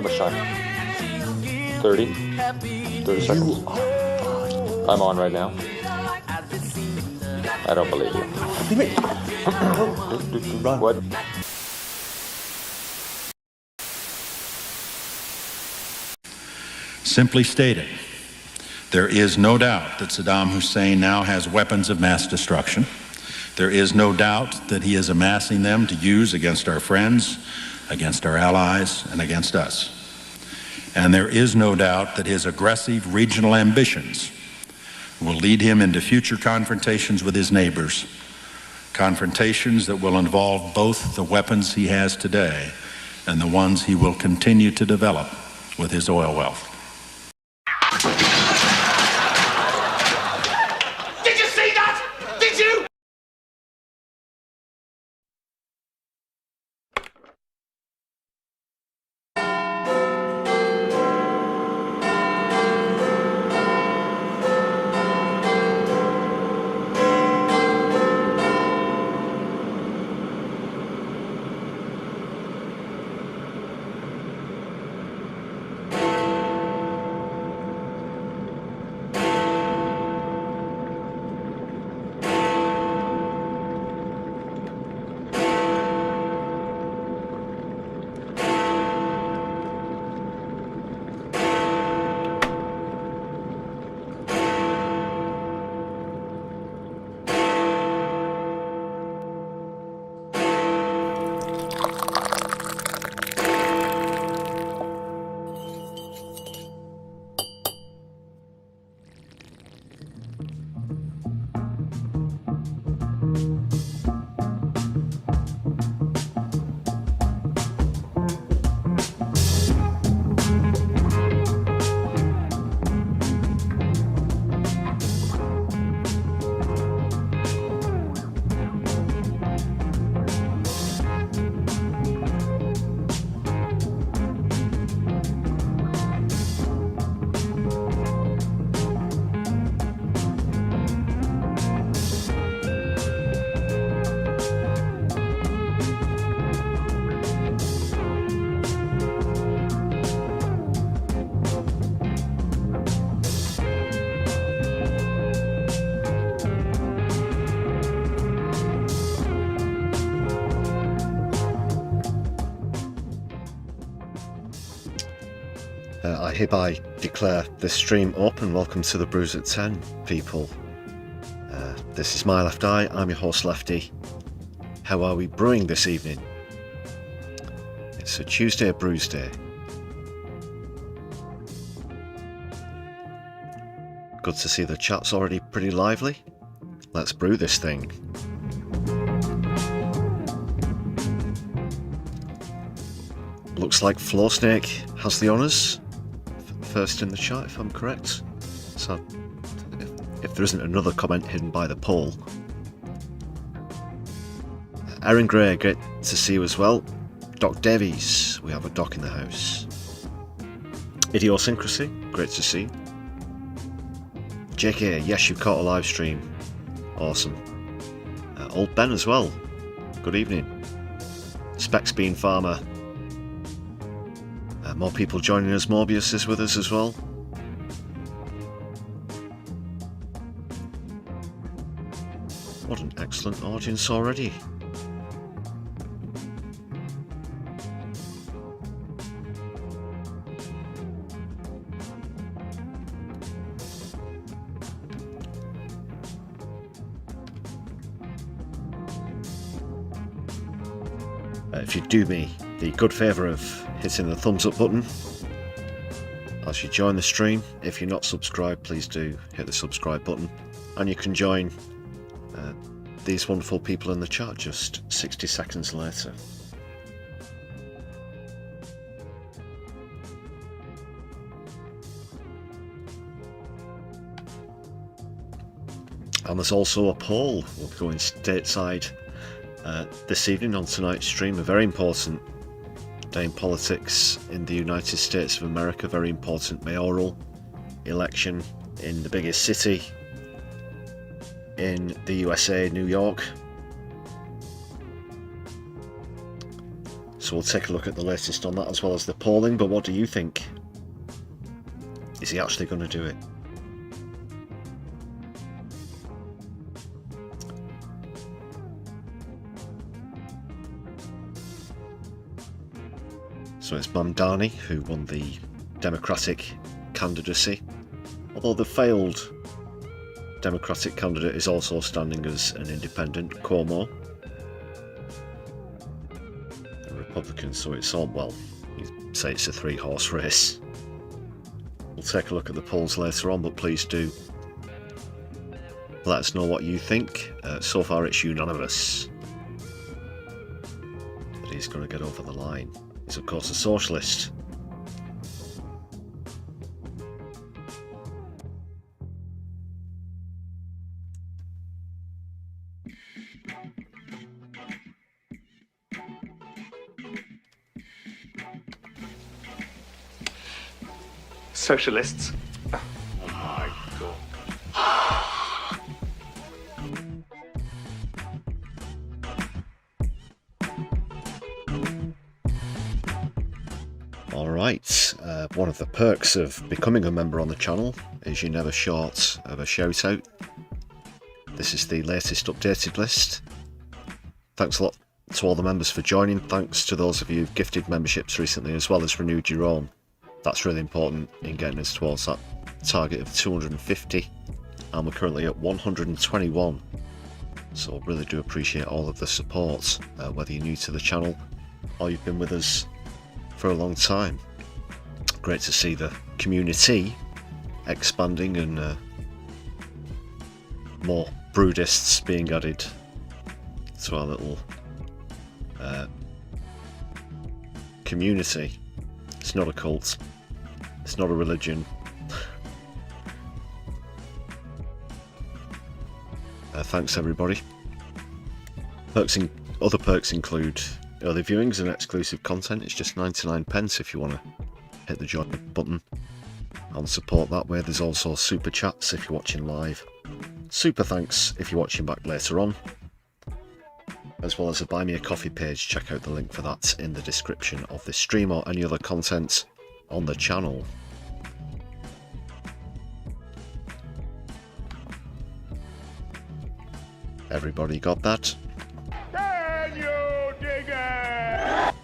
Have a shot. 30 seconds. I'm on right now. I don't believe you. Run. What? Simply stated, there is no doubt that Saddam Hussein now has weapons of mass destruction. There is no doubt that he is amassing them to use against our friends, against our allies, and against us. And there is no doubt that his aggressive regional ambitions will lead him into future confrontations with his neighbors, confrontations that will involve both the weapons he has today and the ones he will continue to develop with his oil wealth. Did you see that? Did you? I hereby declare this stream open. Welcome to the Brews at 10, people. This is my left eye. I'm your host, Lefty. How are we brewing this evening? It's a Tuesday Brews Day. Good to see the chat's already pretty lively. Let's brew this thing. Looks like Floor Snake has the honours. First in the chat, if I'm correct. So, if there isn't another comment hidden by the poll. Aaron Gray, great to see you as well. Doc Davies, we have a Doc in the house. Idiosyncrasy, great to see. JK, yes, you caught a live stream. Awesome. Old Ben as well. Good evening. Specs Bean Farmer. More people joining us. Morbius is with us as well. What an excellent audience already. If you do me the good favour of hitting the thumbs up button as you join the stream. If you're not subscribed, please do hit the subscribe button, and you can join these wonderful people in the chat just 60 seconds later. And there's also a poll. We'll be going stateside this evening on tonight's stream. A very important day in politics in the United States of America. Very important mayoral election in the biggest city in the USA, New York. So So we'll take a look at the latest on that as well as the polling, but what do you think? Is he actually going to do it? So it's Mamdani who won the Democratic candidacy, although the failed Democratic candidate is also standing as an independent, Cuomo. The Republican, so it's all, well, you say it's a three-horse race. We'll take a look at the polls later on, but please do let us know what you think. So far it's unanimous that he's going to get over the line. He's of course a socialist. Socialists. Oh my God. Alright, one of the perks of becoming a member on the channel is you're never short of a shout out. This is the latest updated list. Thanks a lot to all the members for joining. Thanks to those of you who've gifted memberships recently as well as renewed your own. That's really important in getting us towards that target of 250, and we're currently at 121. So really do appreciate all of the support, whether you're new to the channel or you've been with us for a long time. Great to see the community expanding and more Brewdists being added to our little community. It's not a cult, it's not a religion. Thanks everybody. Other perks include early viewings and exclusive content. It's just 99p if you want to hit the join button and support that way. There's also super chats if you're watching live, super thanks if you're watching back later on, as well as a buy me a coffee page. Check out the link for that in the description of this stream or any other content on the channel. Everybody got that? Can you dig it?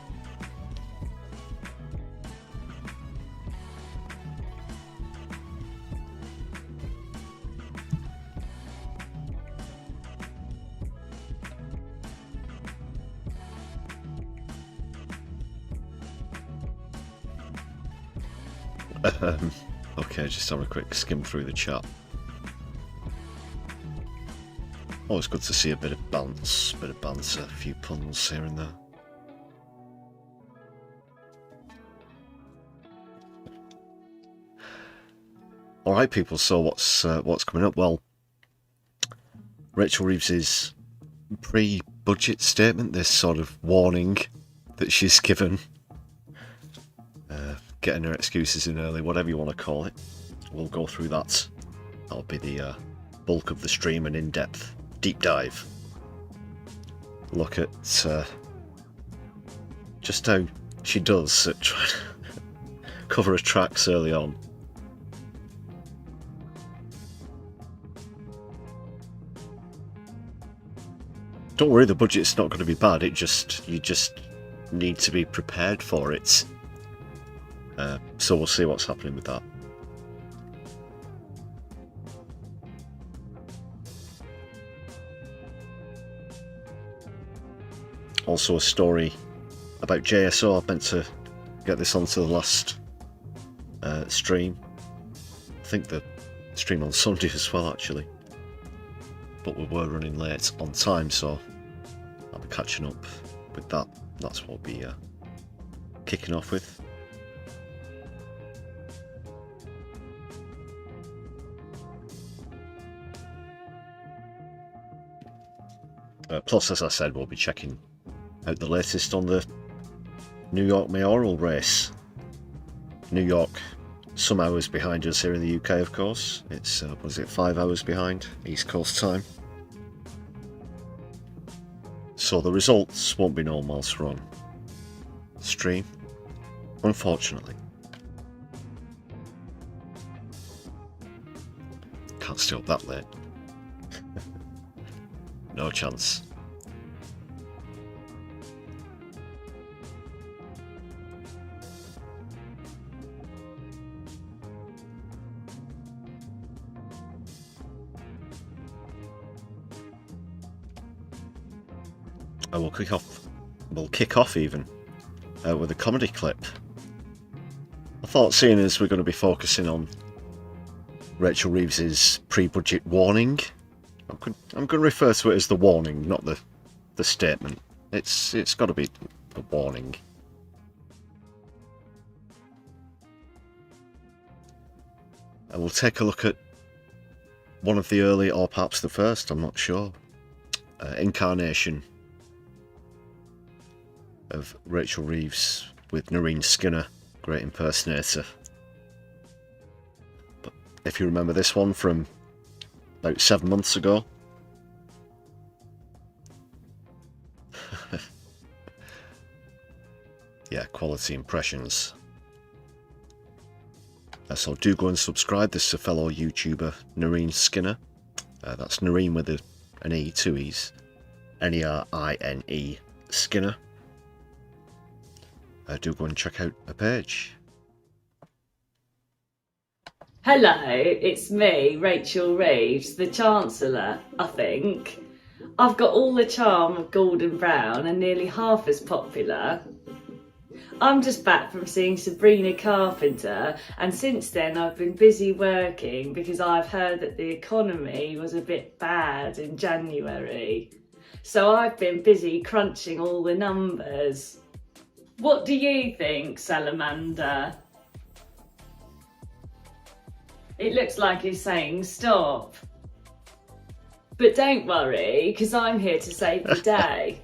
Okay, just have a quick skim through the chat. Always good to see a bit of bounce, bit of banter, a few puns here and there. Alright people, so what's coming up? Well, Rachel Reeves's pre-budget statement, this sort of warning that she's given, getting her excuses in early, whatever you want to call it. We'll go through that. That'll be the bulk of the stream, an in-depth deep dive look at just how she does at trying to cover her tracks early on. Don't worry, the budget's not going to be bad. You just need to be prepared for it. So we'll see what's happening with that. Also a story about JSO. I meant to get this onto the last stream. I think the stream on Sunday as well actually. But we were running late on time, so I'll be catching up with that. That's what we'll be kicking off with. Plus, as I said, we'll be checking out the latest on the New York mayoral race. New York, some hours behind us here in the UK, of course. It's, what is it, 5 hours behind East Coast time. So the results won't be known whilst we're on. stream, unfortunately. Can't stay up that late. No chance. And we'll kick off even with a comedy clip. I thought, seeing as we're going to be focusing on Rachel Reeves's pre-budget warning, I'm going to refer to it as the warning, not the statement. It's got to be the warning. And we'll take a look at one of the early, or perhaps the first, I'm not sure, incarnation of Rachel Reeves with Nerine Skinner, great impersonator. But if you remember this one from about 7 months ago, yeah, quality impressions. So do go and subscribe. This is a fellow YouTuber, Nerine Skinner. That's Nerine with an E, 2 E's. Nerine Skinner. Do go and check out her page. Hello, it's me, Rachel Reeves, the Chancellor, I think. I've got all the charm of Gordon Brown and nearly half as popular. I'm just back from seeing Sabrina Carpenter, and since then I've been busy working because I've heard that the economy was a bit bad in January. So I've been busy crunching all the numbers. What do you think, Salamander? It looks like he's saying stop. But don't worry, because I'm here to save the day.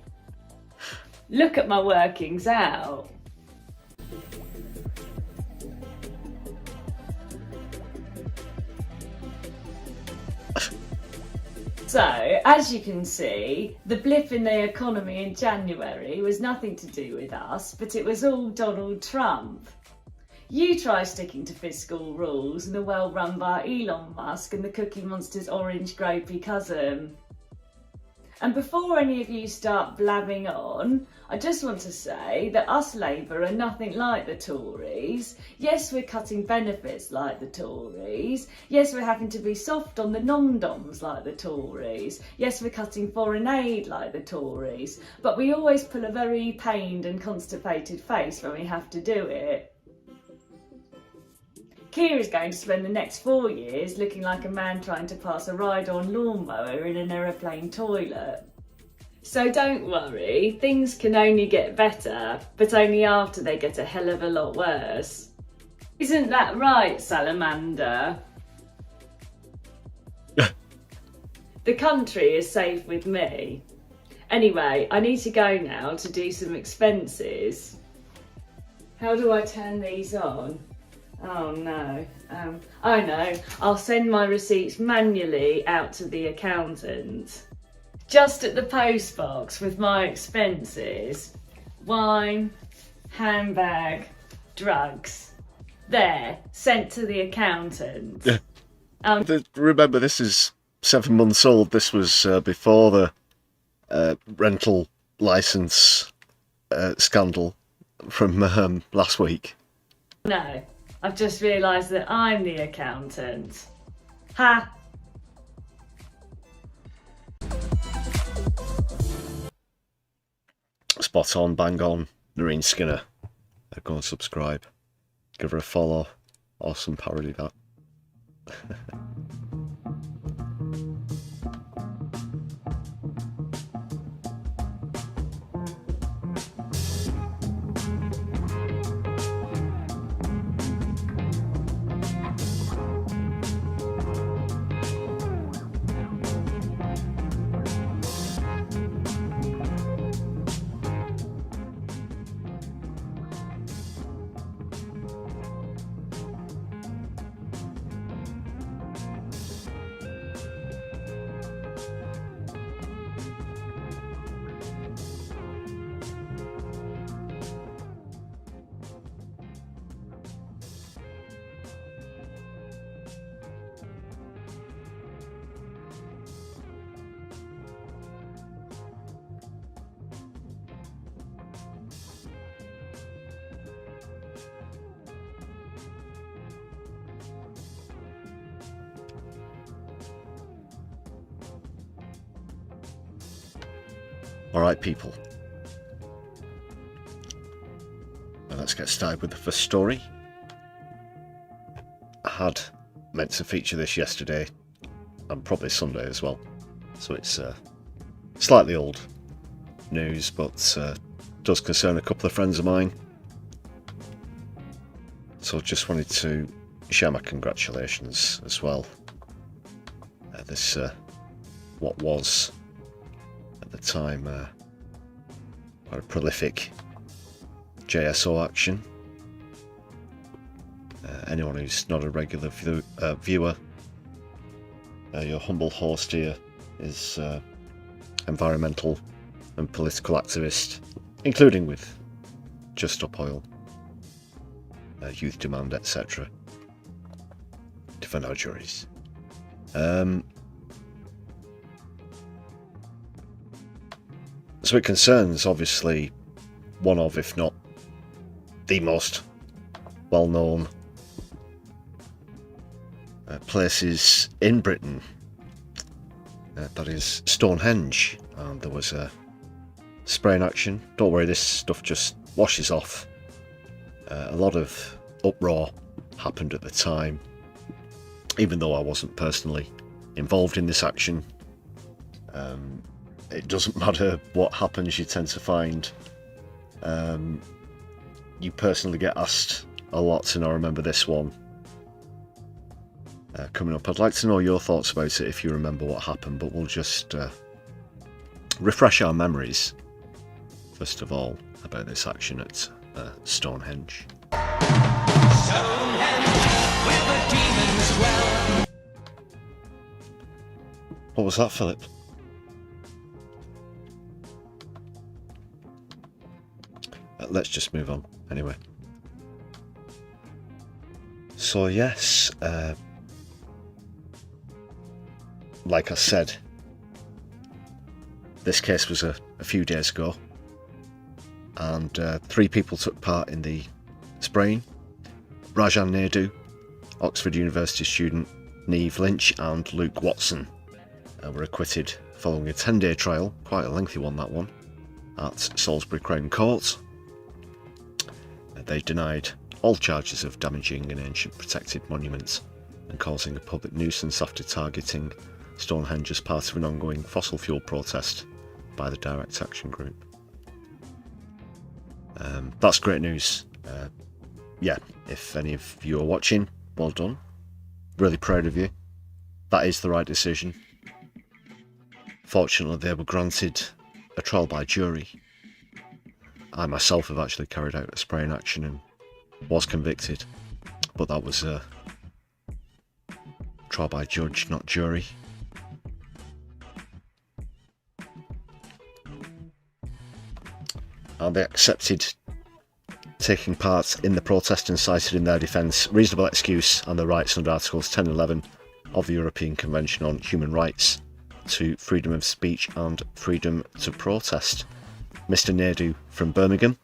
Look at my workings out. So, as you can see, the blip in the economy in January was nothing to do with us, but it was all Donald Trump. You try sticking to fiscal rules and the world run by Elon Musk and the Cookie Monster's orange grapey cousin. And before any of you start blabbing on, I just want to say that us Labour are nothing like the Tories. Yes, we're cutting benefits like the Tories. Yes, we're having to be soft on the non-doms like the Tories. Yes, we're cutting foreign aid like the Tories. But we always pull a very pained and constipated face when we have to do it. Keir is going to spend the next 4 years looking like a man trying to pass a ride-on lawnmower in an aeroplane toilet. So don't worry, things can only get better, but only after they get a hell of a lot worse. Isn't that right, Salamander? The country is safe with me. Anyway, I need to go now to do some expenses. How do I turn these on? Oh no, oh no, I'll send my receipts manually out to the accountant. Just at the post box with my expenses. Wine, handbag, drugs. There, sent to the accountant. Remember, this is 7 months old. This was before the rental licence scandal from last week. No. I've just realised that I'm the accountant. Ha! Spot on, bang on, Nerine Skinner. Go and subscribe. Give her a follow. Awesome parody, that. Alright people, well, let's get started with the first story. I had meant to feature this yesterday and probably Sunday as well, so it's slightly old news, but does concern a couple of friends of mine, so just wanted to share my congratulations as well. This what was at the time quite a prolific JSO action. Anyone who's not a regular viewer, your humble host here is environmental and political activist, including with Just Stop Oil, Youth Demand, etc. Defend our juries. So it concerns, obviously, one of, if not the most well-known places in Britain, that is Stonehenge, and there was a spraying action. Don't worry, this stuff just washes off. A lot of uproar happened at the time, even though I wasn't personally involved in this action. It doesn't matter what happens, you tend to find you personally get asked a lot, and I remember this one coming up. I'd like to know your thoughts about it if you remember what happened, but we'll just refresh our memories first of all about this action at Stonehenge. What was that, Philip? Let's just move on anyway. So yes, like I said, this case was a few days ago, and 3 people took part in the spraying. Rajan Naidu, Oxford University student, Neve Lynch and Luke Watson were acquitted following a 10-day trial, quite a lengthy one that one, at Salisbury Crown Court. They denied all charges of damaging an ancient protected monument and causing a public nuisance after targeting Stonehenge as part of an ongoing fossil fuel protest by the Direct Action Group. That's great news. Yeah, if any of you are watching, well done. Really proud of you. That is the right decision. Fortunately, they were granted a trial by jury. I myself have actually carried out a spraying action and was convicted, but that was a trial by judge, not jury. And they accepted taking part in the protest and cited in their defence reasonable excuse and the rights under Articles 10 and 11 of the European Convention on Human Rights to freedom of speech and freedom to protest. Mr Naidu from Birmingham,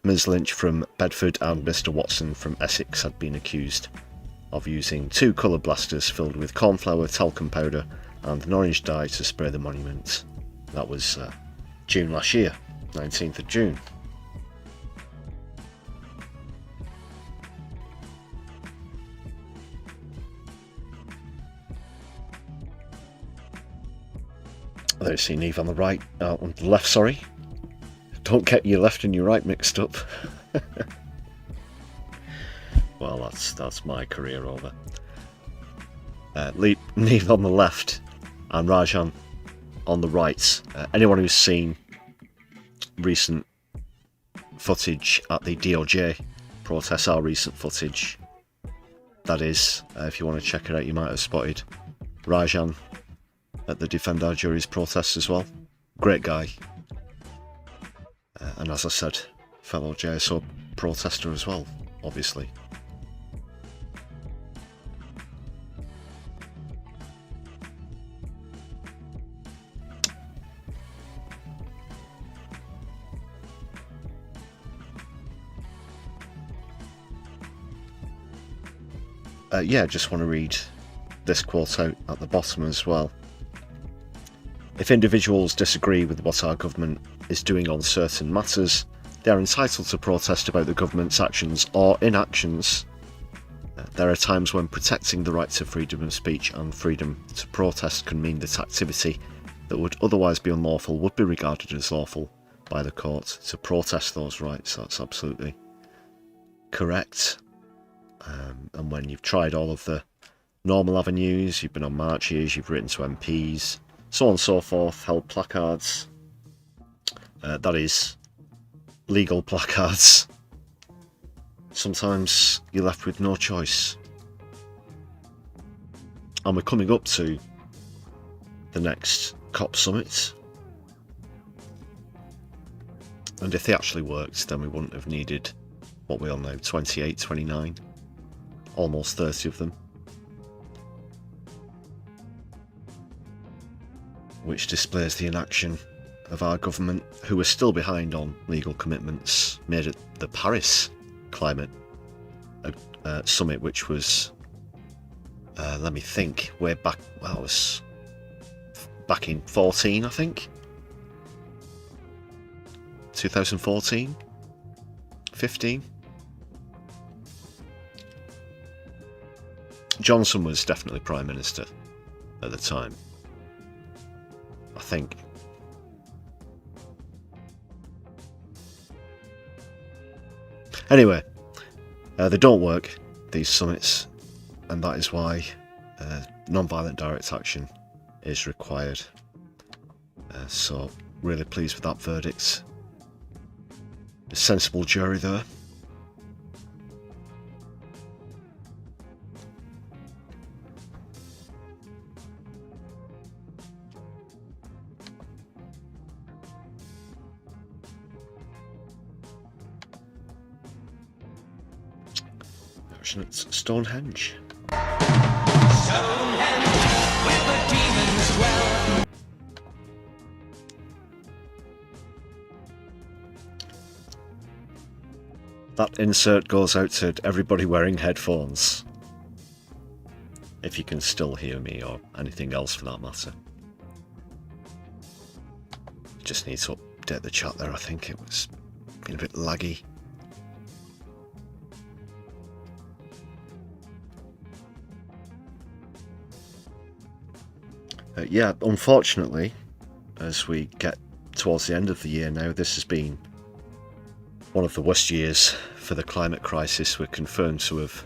Ms Lynch from Bedford and Mr Watson from Essex had been accused of using 2 colour blasters filled with cornflour, talcum powder and an orange dye to spray the monument. That was June last year, 19th of June. There you see Neve on the right, on the left, sorry. Don't get your left and your right mixed up. Well, that's my career over. Neve on the left and Rajan on the right. Anyone who's seen recent footage at the DOJ protests, our recent footage, that is, if you want to check it out, you might have spotted Rajan at the Defend Our Juries protests as well. Great guy. And as I said, fellow JSO protester as well, obviously. Yeah, just want to read this quote out at the bottom as well. If individuals disagree with what our government is doing on certain matters, they are entitled to protest about the government's actions or inactions. There are times when protecting the right to freedom of speech and freedom to protest can mean that activity that would otherwise be unlawful would be regarded as lawful by the court to protest those rights. That's absolutely correct. And when you've tried all of the normal avenues, you've been on marches, you've written to MPs, so on and so forth, held placards, that is, legal placards, sometimes you're left with no choice. And we're coming up to the next COP summit, and if they actually worked, then we wouldn't have needed what we all know, 28, 29, almost 30 of them, which displays the inaction of our government, who are still behind on legal commitments made at the Paris Climate Summit, which was, let me think, way back, well, it was back in 14, I think. 2014? 15? Johnson was definitely Prime Minister at the time, I think. Anyway, they don't work, these summits, and that is why non-violent direct action is required. So, really pleased with that verdict. A sensible jury there. At Stonehenge. That insert goes out to everybody wearing headphones. If you can still hear me, or anything else for that matter. Just need to update the chat there, I think it was being a bit laggy. Yeah, unfortunately, as we get towards the end of the year now, this has been one of the worst years for the climate crisis. We're confirmed to have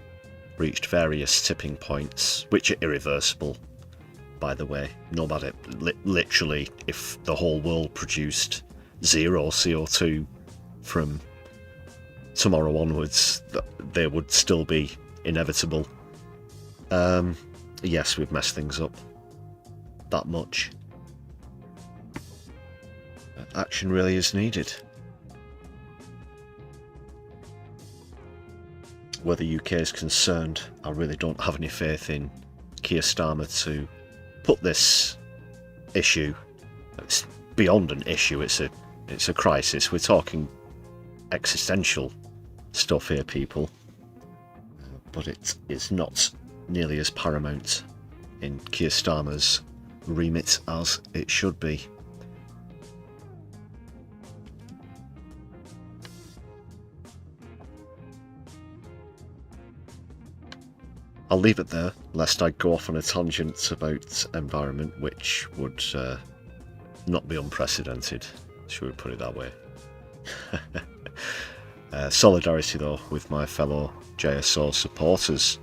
reached various tipping points, which are irreversible, by the way. No matter, literally, if the whole world produced zero CO2 from tomorrow onwards, they would still be inevitable. Yes, we've messed things up. That much. Action really is needed. Where the UK is concerned, I really don't have any faith in Keir Starmer to put this issue, it's beyond an issue, it's a crisis. We're talking existential stuff here, people. But it is not nearly as paramount in Keir Starmer's remit as it should be. I'll leave it there, lest I go off on a tangent about environment, which would not be unprecedented, should we put it that way. Solidarity, though, with my fellow JSO supporters.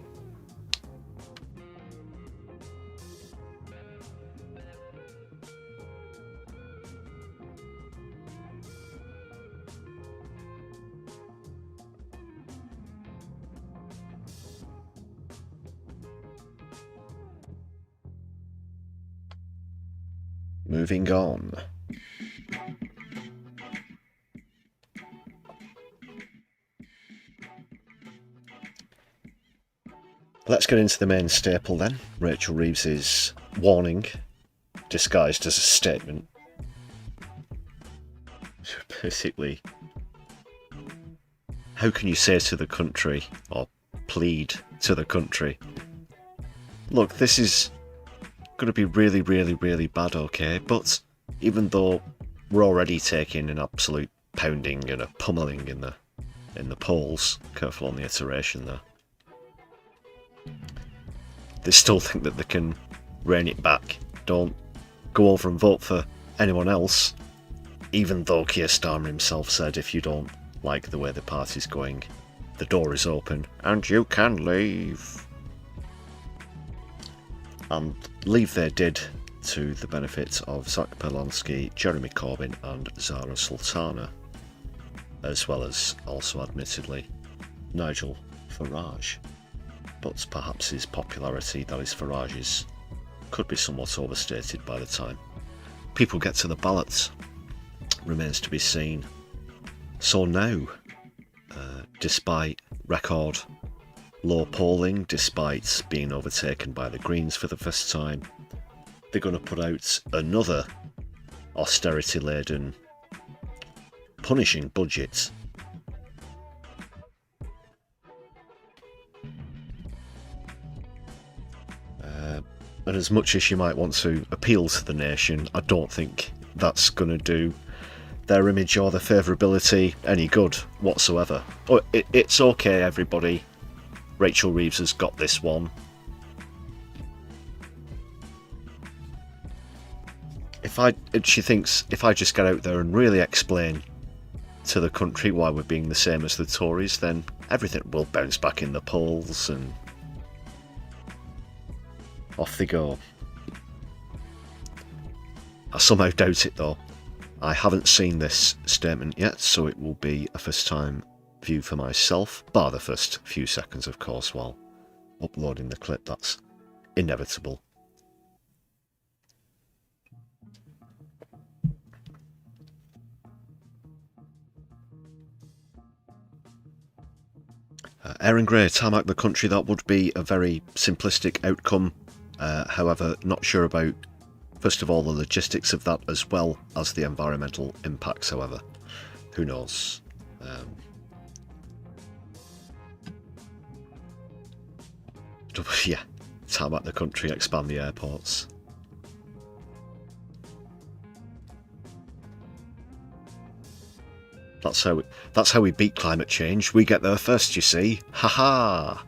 Moving on. Let's get into the main staple then. Rachel Reeves's warning, disguised as a statement. Basically, how can you say to the country, or plead to the country, look, this is going to be really, really, really bad, okay? But even though we're already taking an absolute pounding and a pummeling in the polls. Careful on the iteration there. They still think that they can rein it back. Don't go over and vote for anyone else, even though Keir Starmer himself said if you don't like the way the party's going, the door is open and you can leave. And leave they did, to the benefit of Zach Perlansky, Jeremy Corbyn and Zara Sultana, as well as also admittedly Nigel Farage. But perhaps his popularity, that is Farage's, could be somewhat overstated by the time people get to the ballots. Remains to be seen. So now, despite record low polling, despite being overtaken by the Greens for the first time, they're going to put out another austerity-laden, punishing budget. And as much as you might want to appeal to the nation, I don't think that's going to do their image or their favourability any good whatsoever. Oh, it's okay, everybody. Rachel Reeves has got this one. She thinks if I just get out there and really explain to the country why we're being the same as the Tories, then everything will bounce back in the polls and off they go. I somehow doubt it though. I haven't seen this statement yet, so it will be a first time view for myself, bar the first few seconds of course while uploading the clip. That's inevitable. Aaron Gray, tarmac the country, that would be a very simplistic outcome. However, not sure about, first of all, the logistics of that as well as the environmental impacts, however. Who knows? Yeah, tarmac the country, expand the airports. That's how we beat climate change. We get there first, you see. Ha-ha!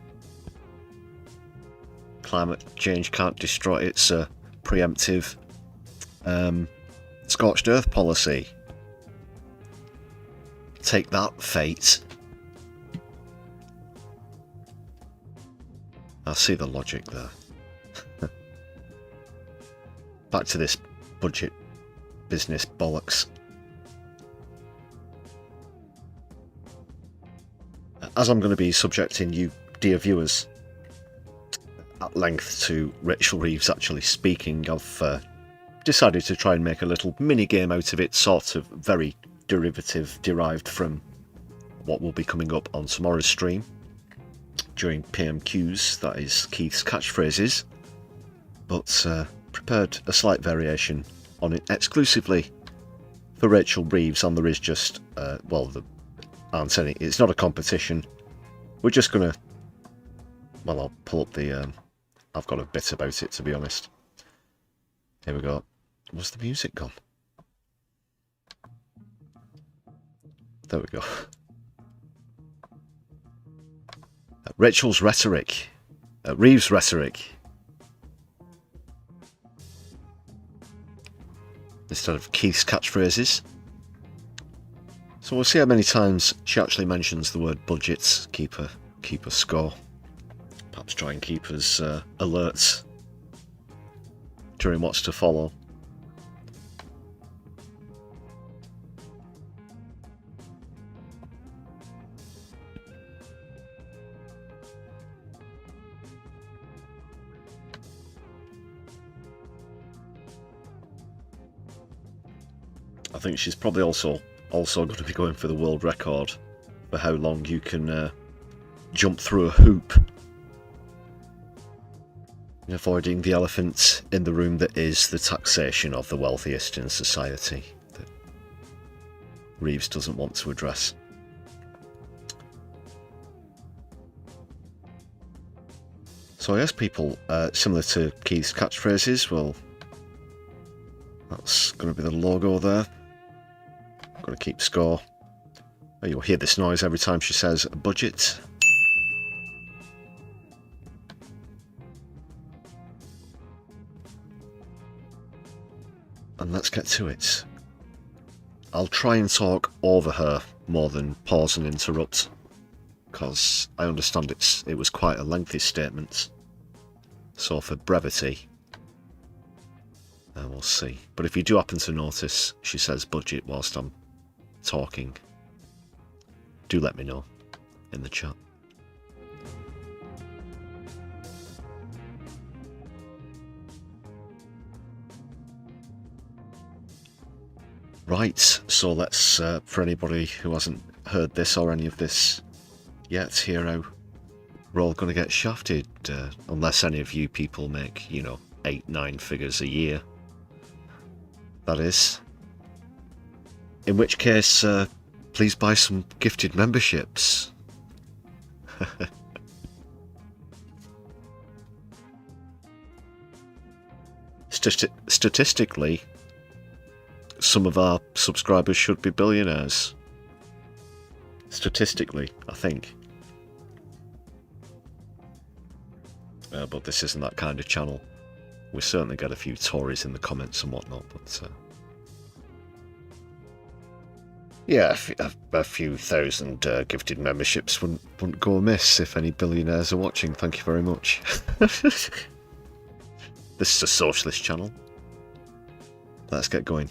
Climate change can't destroy its preemptive scorched earth policy. Take that, fate. I see the logic there. Back to this budget business bollocks. As I'm going to be subjecting you, dear viewers, at length to Rachel Reeves actually speaking, I've decided to try and make a little mini game out of it, sort of very derived from what will be coming up on tomorrow's stream during PMQs, that is Keith's catchphrases, but prepared a slight variation on it exclusively for Rachel Reeves, and there is just, it's not a competition. We're just gonna, I'll pull up the, I've got a bit about it to be honest. Here we go. Where's the music gone? There we go. Rachel's rhetoric. Reeves' rhetoric. Instead of Keith's catchphrases. So we'll see how many times she actually mentions the word budgets. Keep a score. Perhaps try and keep us alert during what's to follow. I think she's probably also going to be going for the world record for how long you can jump through a hoop, avoiding the elephant in the room that is the taxation of the wealthiest in society that Reeves doesn't want to address. So I asked people, similar to Keith's catchphrases, well, that's going to be the logo there. going to keep score. Oh, you'll hear this noise every time she says budget. And let's get to it. I'll try and talk over her more than pause and interrupt, because I understand it was quite a lengthy statement. So for brevity, we'll see. But if you do happen to notice she says budget whilst I'm talking, do let me know in the chat. Right, so let's, for anybody who hasn't heard this or any of this yet, hear how we're all going to get shafted, unless any of you people make, you know, 8-9 figures a year. That is. In which case, please buy some gifted memberships. Statistically, some of our subscribers should be billionaires. Statistically, I think. But this isn't that kind of channel. We certainly get a few Tories in the comments and whatnot, but yeah, a few thousand gifted memberships wouldn't go amiss if any billionaires are watching. Thank you very much. This is a socialist channel. Let's get going.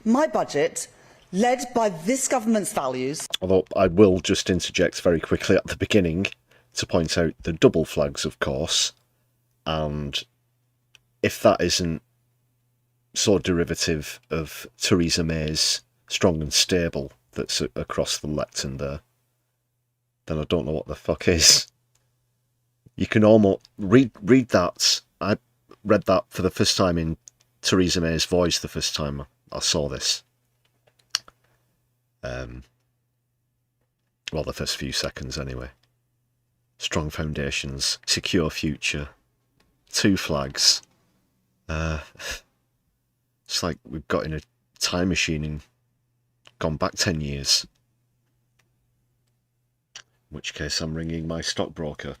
My budget, led by this government's values... Although I will just interject very quickly at the beginning to point out the double flags, of course, and if that isn't so derivative of Theresa May's strong and stable that's across the lectern there, then I don't know what the fuck is. You can almost read that. I read that for the first time in Theresa May's voice the first time I saw this. Well, the first few seconds anyway. Strong foundations, secure future, 2 flags. It's like we've got in a time machine and gone back 10 years. In which case I'm ringing my stockbroker.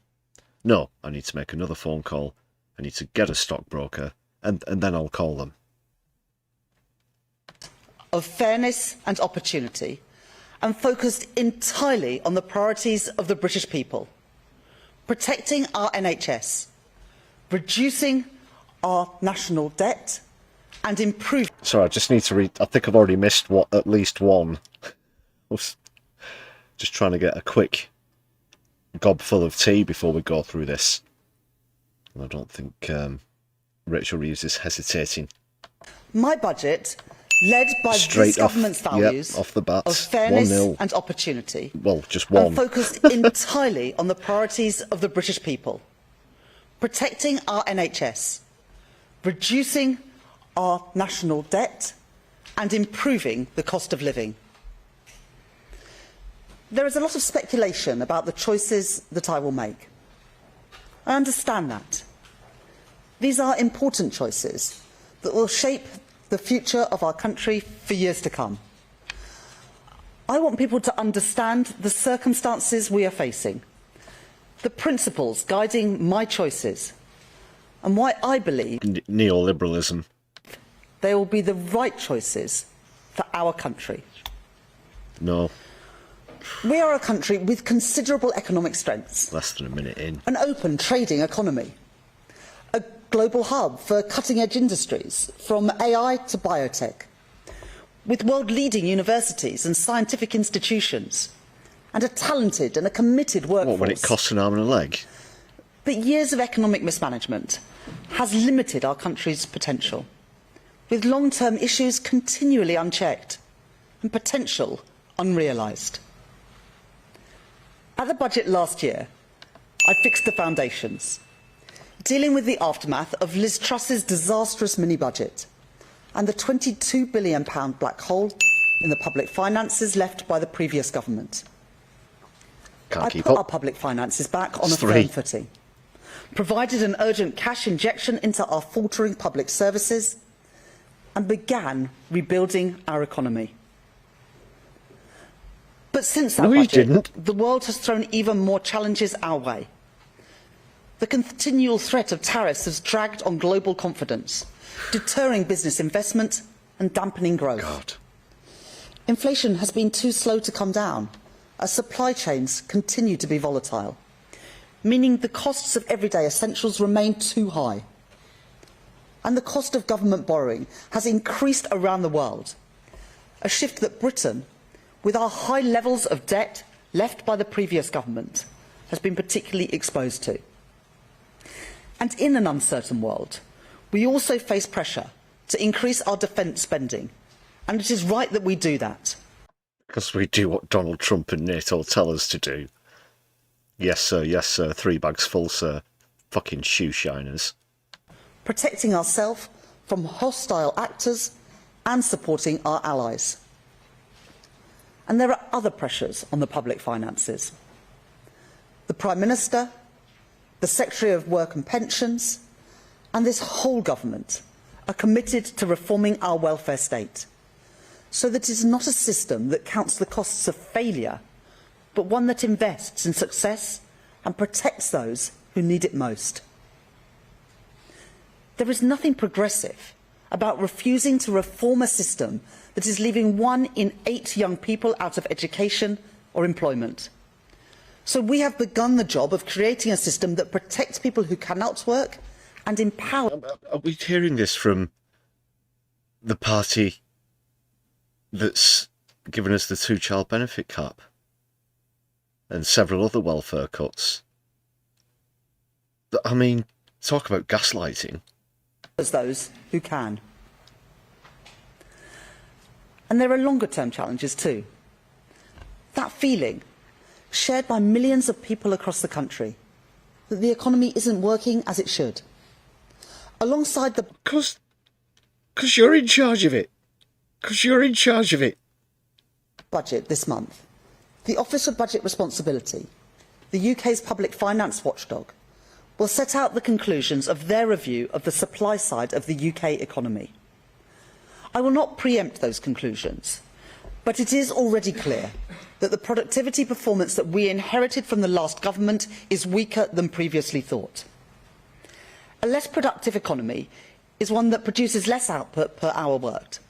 No, I need to make another phone call. I need to get a stockbroker, and then I'll call them. Of fairness and opportunity, and focused entirely on the priorities of the British people. Protecting our NHS, reducing our national debt, and improving... Sorry, I just need to read... I think I've already missed at least one. I was just trying to get a quick gob full of tea before we go through this. And I don't think Rachel Reeves is hesitating. My budget, led by this government's values, off the bat, of fairness 1-0. and opportunity, well, just one, and focused entirely on the priorities of the British people. Protecting our NHS, reducing our national debt, and improving the cost of living. There is a lot of speculation about the choices that I will make. I understand that. These are important choices that will shape the future of our country for years to come. I want people to understand the circumstances we are facing, the principles guiding my choices, and why I believe neoliberalism. They will be the right choices for our country. No. We are a country with considerable economic strengths. Less than a minute in. An open trading economy. A global hub for cutting-edge industries, from AI to biotech. With world-leading universities and scientific institutions. And a talented and a committed workforce. What, when it costs an arm and a leg? But years of economic mismanagement has limited our country's potential, with long-term issues continually unchecked and potential unrealised. At the budget last year, I fixed the foundations, dealing with the aftermath of Liz Truss's disastrous mini-budget and the £22 billion black hole in the public finances left by the previous government. Can't I keep put up. our public finances back on a Three. firm footing, provided an urgent cash injection into our faltering public services, and began rebuilding our economy. But since that No, you budget, didn't. the world has thrown even more challenges our way. The continual threat of tariffs has dragged on global confidence, deterring business investment and dampening growth. God. Inflation has been too slow to come down, as supply chains continue to be volatile, meaning the costs of everyday essentials remain too high. And the cost of government borrowing has increased around the world, a shift that Britain, with our high levels of debt left by the previous government, has been particularly exposed to. And in an uncertain world, we also face pressure to increase our defence spending, and it is right that we do that. Because we do what Donald Trump and NATO tell us to do. Yes, sir, 3 bags full, sir. Fucking shoe shiners. Protecting ourselves from hostile actors and supporting our allies. And there are other pressures on the public finances. The Prime Minister, the Secretary of Work and Pensions, and this whole government are committed to reforming our welfare state, so that it is not a system that counts the costs of failure, but one that invests in success and protects those who need it most. There is nothing progressive about refusing to reform a system that is leaving 1 in 8 young people out of education or employment. So we have begun the job of creating a system that protects people who cannot work and empowers. Are we hearing this from the party that's given us the 2-child benefit cap and several other welfare cuts? I mean, talk about gaslighting. Those who can. And there are longer-term challenges too. That feeling, shared by millions of people across the country, that the economy isn't working as it should. Alongside the... Because you're in charge of it. Because you're in charge of it. Budget this month, the Office of Budget Responsibility, the UK's public finance watchdog, will set out the conclusions of their review of the supply side of the UK economy. I will not preempt those conclusions, but it is already clear that the productivity performance that we inherited from the last government is weaker than previously thought. A less productive economy is one that produces less output per hour worked.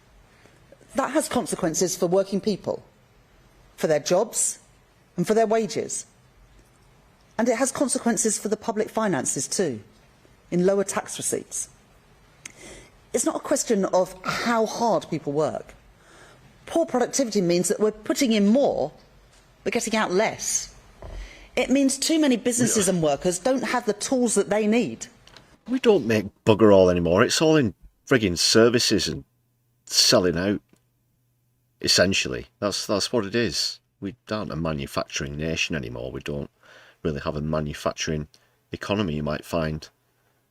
That has consequences for working people, for their jobs and for their wages. And it has consequences for the public finances too, in lower tax receipts. It's not a question of how hard people work. Poor productivity means that we're putting in more, but getting out less. It means too many businesses and workers don't have the tools that they need. We don't make bugger all anymore. It's all in frigging services and selling out. Essentially, that's what it is. We aren't a manufacturing nation anymore. We don't really have a manufacturing economy, you might find.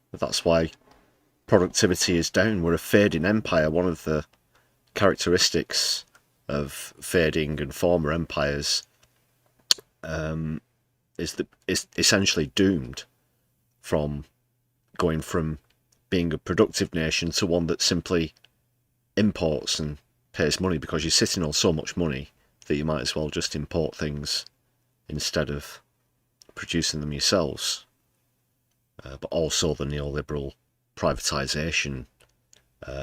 But that's why productivity is down. We're a fading empire. One of the characteristics of fading and former empires is that it's essentially doomed from going from being a productive nation to one that simply imports and pays money, because you're sitting on so much money that you might as well just import things instead of producing them yourselves. But also the neoliberal privatisation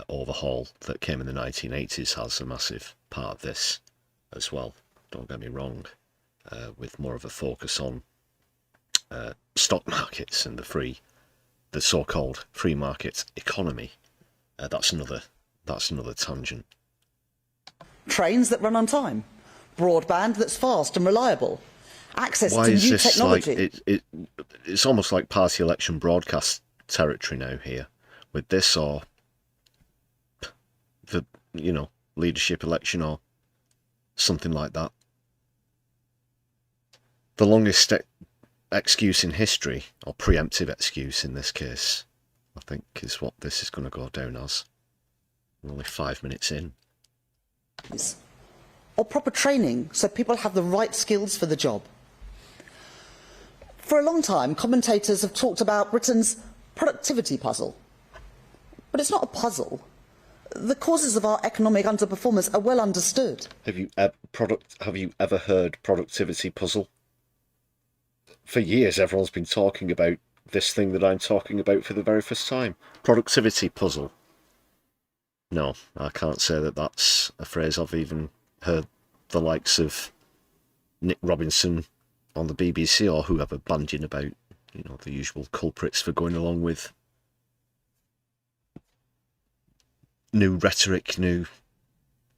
overhaul that came in the 1980s has a massive part of this as well. Don't get me wrong, with more of a focus on stock markets and the so-called free market economy. That's another tangent. Trains that run on time, broadband that's fast and reliable, access Why to is new this technology. like it's almost like party election broadcast territory now here with this, or the leadership election or something like that. The longest excuse in history, or preemptive excuse in this case, I think is what this is going to go down as. We're only 5 minutes in. Or proper training so people have the right skills for the job. For a long time, commentators have talked about Britain's productivity puzzle. But it's not a puzzle. The causes of our economic underperformance are well understood. Have you ever heard productivity puzzle? For years, everyone's been talking about this thing that I'm talking about for the very first time. Productivity puzzle. No, I can't say that that's a phrase I've even heard the likes of Nick Robinson on the BBC or whoever bandying about, you know, the usual culprits for going along with new rhetoric, new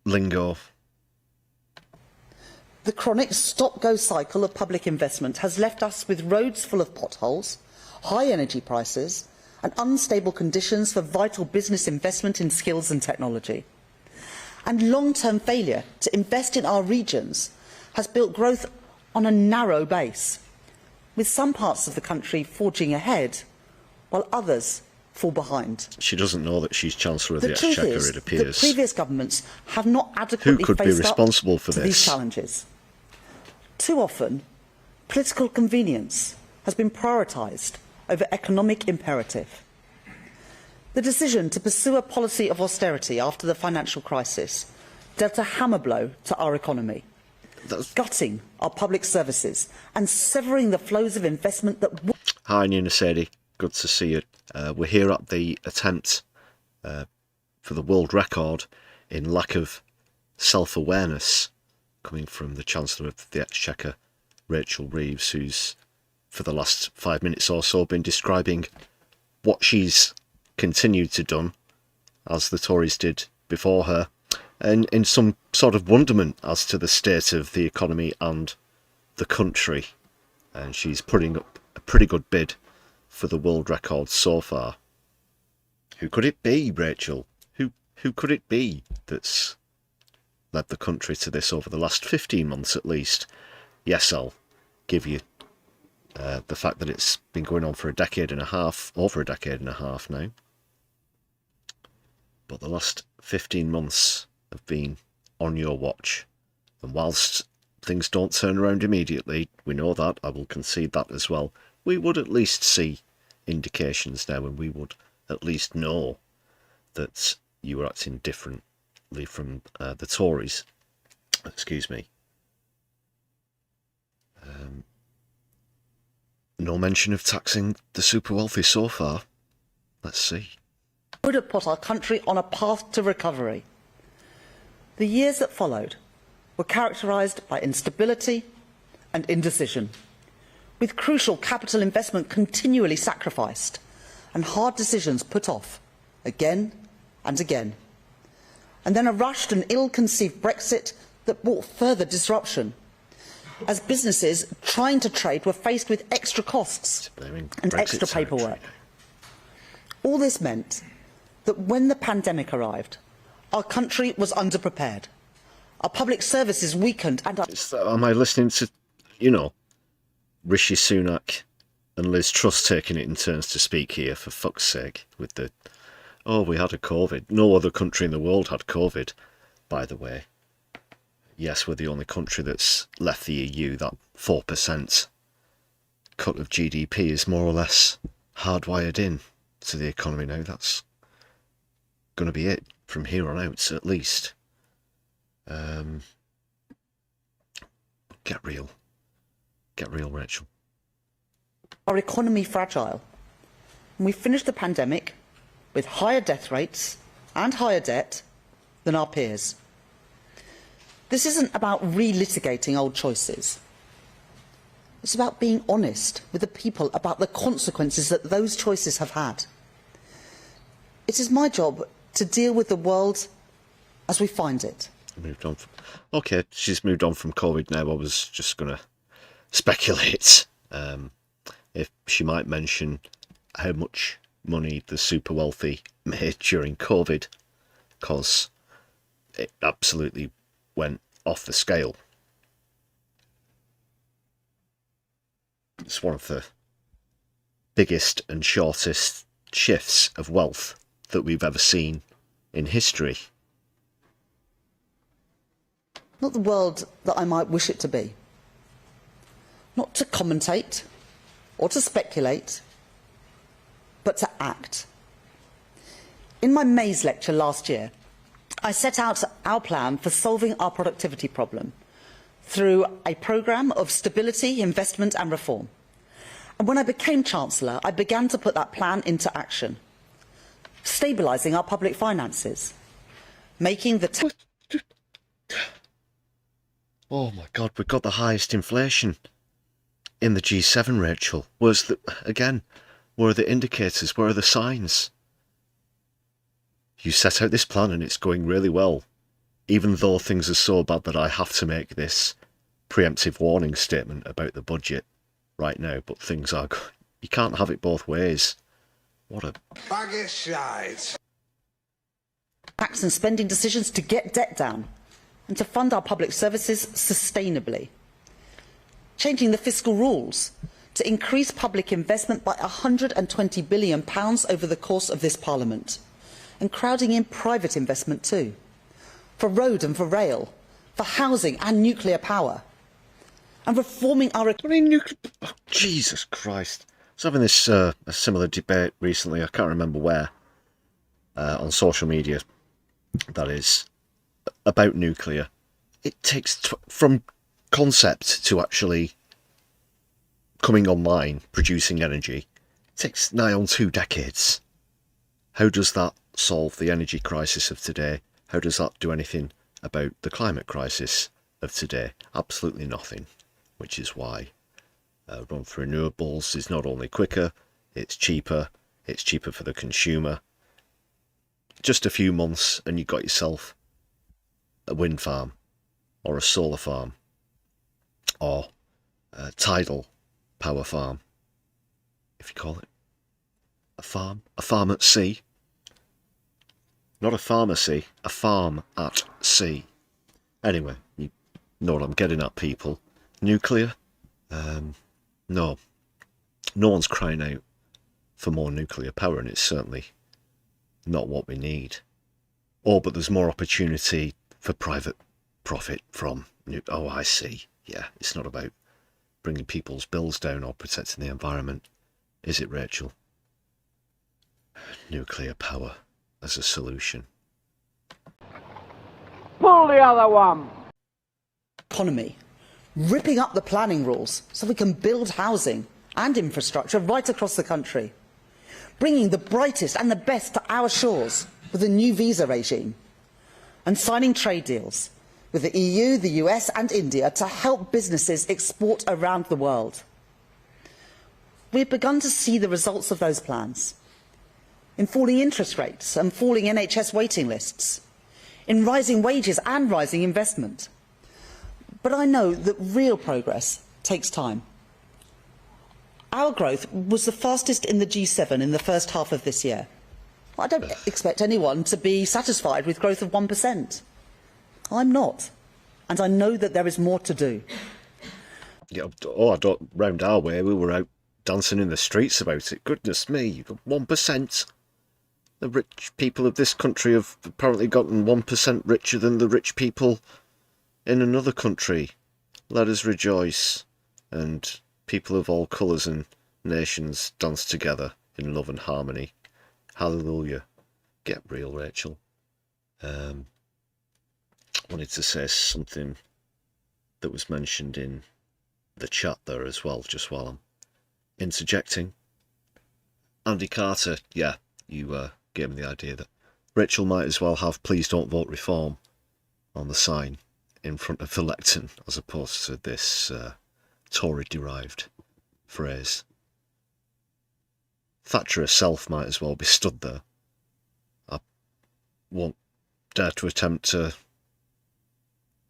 lingo. The chronic stop-go cycle of public investment has left us with roads full of potholes, high energy prices and unstable conditions for vital business investment in skills and technology. And long-term failure to invest in our regions has built growth on a narrow base, with some parts of the country forging ahead while others fall behind. She doesn't know that she's Chancellor of the Exchequer, it appears. The previous governments have not adequately Who could be responsible for to this? These challenges. Too often, political convenience has been prioritised over economic imperative. The decision to pursue a policy of austerity after the financial crisis dealt a hammer blow to our economy, gutting our public services and severing the flows of investment that... Hi, Nina Sadie. Good to see you. We're here at the attempt for the world record in lack of self-awareness coming from the Chancellor of the Exchequer, Rachel Reeves, who's for the last 5 minutes or so been describing what she's continued to do, as the Tories did before her, and in some sort of wonderment as to the state of the economy and the country. And she's putting up a pretty good bid for the world record so far. Who could it be, Rachel? Who could it be that's led the country to this over the last 15 months at least? Yes, I'll give you the fact that it's been going on for a decade and a half, over a decade and a half now. But the last 15 months have been on your watch. And whilst things don't turn around immediately, we know that, I will concede that as well, we would at least see indications now, and we would at least know that you were acting differently from the Tories. Excuse me. No mention of taxing the super wealthy so far. Let's see. Would have put our country on a path to recovery. The years that followed were characterised by instability and indecision, with crucial capital investment continually sacrificed and hard decisions put off again and again. And then a rushed and ill-conceived Brexit that brought further disruption, as businesses trying to trade were faced with extra costs and extra paperwork. All this meant that when the pandemic arrived, our country was underprepared. Our public services weakened and... Am I listening to, you know, Rishi Sunak and Liz Truss taking it in turns to speak here, for fuck's sake, with the, oh, we had a COVID. No other country in the world had COVID, by the way. Yes, we're the only country that's left the EU. That 4% cut of GDP is more or less hardwired in to the economy now. That's going to be it from here on out, at least. Get real. Get real, Rachel. Our economy fragile. And we finished the pandemic with higher death rates and higher debt than our peers. This isn't about relitigating old choices. It's about being honest with the people about the consequences that those choices have had. It is my job to deal with the world as we find it. Moved on. Okay, she's moved on from COVID now. I was just going to speculate if she might mention how much money the super wealthy made during COVID, because it absolutely went off the scale. It's one of the biggest and shortest shifts of wealth that we've ever seen in history. Not the world that I might wish it to be. Not to commentate or to speculate, but to act. In my May's lecture last year, I set out our plan for solving our productivity problem through a programme of stability, investment and reform. And when I became Chancellor, I began to put that plan into action, stabilising our public finances, making the... Oh my God, we've got the highest inflation in the G7, Rachel. Where's the, again, where are the indicators? Where are the signs? You set out this plan and it's going really well, even though things are so bad that I have to make this preemptive warning statement about the budget right now, but things are... You can't have it both ways. What a... bag of shite. Tax and spending decisions to get debt down and to fund our public services sustainably. Changing the fiscal rules to increase public investment by £120 billion over the course of this Parliament, and crowding in private investment too, for road and for rail, for housing and nuclear power, and reforming our... Oh, Jesus Christ. I was having this a similar debate recently, I can't remember where, on social media, that is, about nuclear. It takes, from concept to actually coming online, producing energy, it takes nigh on 2 decades. How does that solve the energy crisis of today? How does that do anything about the climate crisis of today? Absolutely nothing, which is why run for renewables is not only quicker, it's cheaper for the consumer. Just a few months and you've got yourself a wind farm or a solar farm or a tidal power farm, if you call it a farm at sea. Not a pharmacy, a farm at sea. Anyway, you know what I'm getting at, people. Nuclear? No. No one's crying out for more nuclear power, and it's certainly not what we need. Oh, but there's more opportunity for private profit from... Oh, I see. Yeah, it's not about bringing people's bills down or protecting the environment, is it, Rachel? Nuclear power as a solution. Pull the other one. Economy, ripping up the planning rules so we can build housing and infrastructure right across the country, bringing the brightest and the best to our shores with a new visa regime, and signing trade deals with the EU, the US and India to help businesses export around the world. We've begun to see the results of those plans in falling interest rates and falling NHS waiting lists, in rising wages and rising investment. But I know that real progress takes time. Our growth was the fastest in the G7 in the first half of this year. I don't expect anyone to be satisfied with growth of 1%. I'm not. And I know that there is more to do. Yeah, oh, I don't... Round our way, we were out dancing in the streets about it. Goodness me, you've got 1%. The rich people of this country have apparently gotten 1% richer than the rich people in another country. Let us rejoice, and people of all colours and nations dance together in love and harmony. Hallelujah. Get real, Rachel. Wanted to say something that was mentioned in the chat there as well, just while I'm interjecting. Andy Carter, yeah, you gave me the idea that Rachel might as well have "Please don't vote reform" on the sign in front of the lectern, as opposed to this Tory-derived phrase. Thatcher herself might as well be stood there. I won't dare to attempt a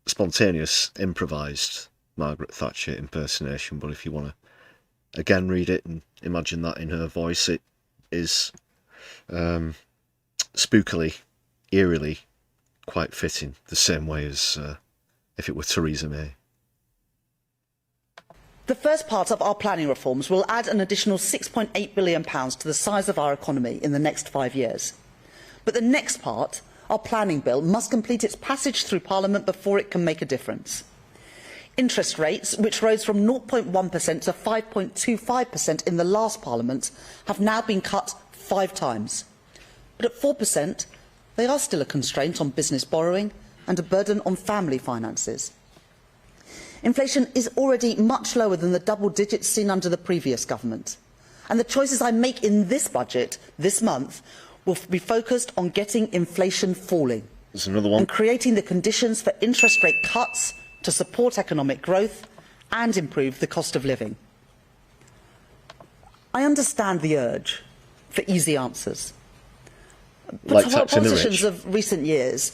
spontaneous, improvised Margaret Thatcher impersonation, but if you want to again read it and imagine that in her voice, it is spookily, eerily quite fitting, the same way as if it were Theresa May. The first part of our planning reforms will add an additional £6.8 billion to the size of our economy in the next 5 years. But the next part, our planning bill, must complete its passage through Parliament before it can make a difference. Interest rates, which rose from 0.1% to 5.25% in the last Parliament, have now been cut 5 times. But at 4%, they are still a constraint on business borrowing and a burden on family finances. Inflation is already much lower than the double digits seen under the previous government. And the choices I make in this budget this month will be focused on getting inflation falling. There's another one. And creating the conditions for interest rate cuts to support economic growth and improve the cost of living. I understand the urge for easy answers. But Like taxing the politicians rich. of recent years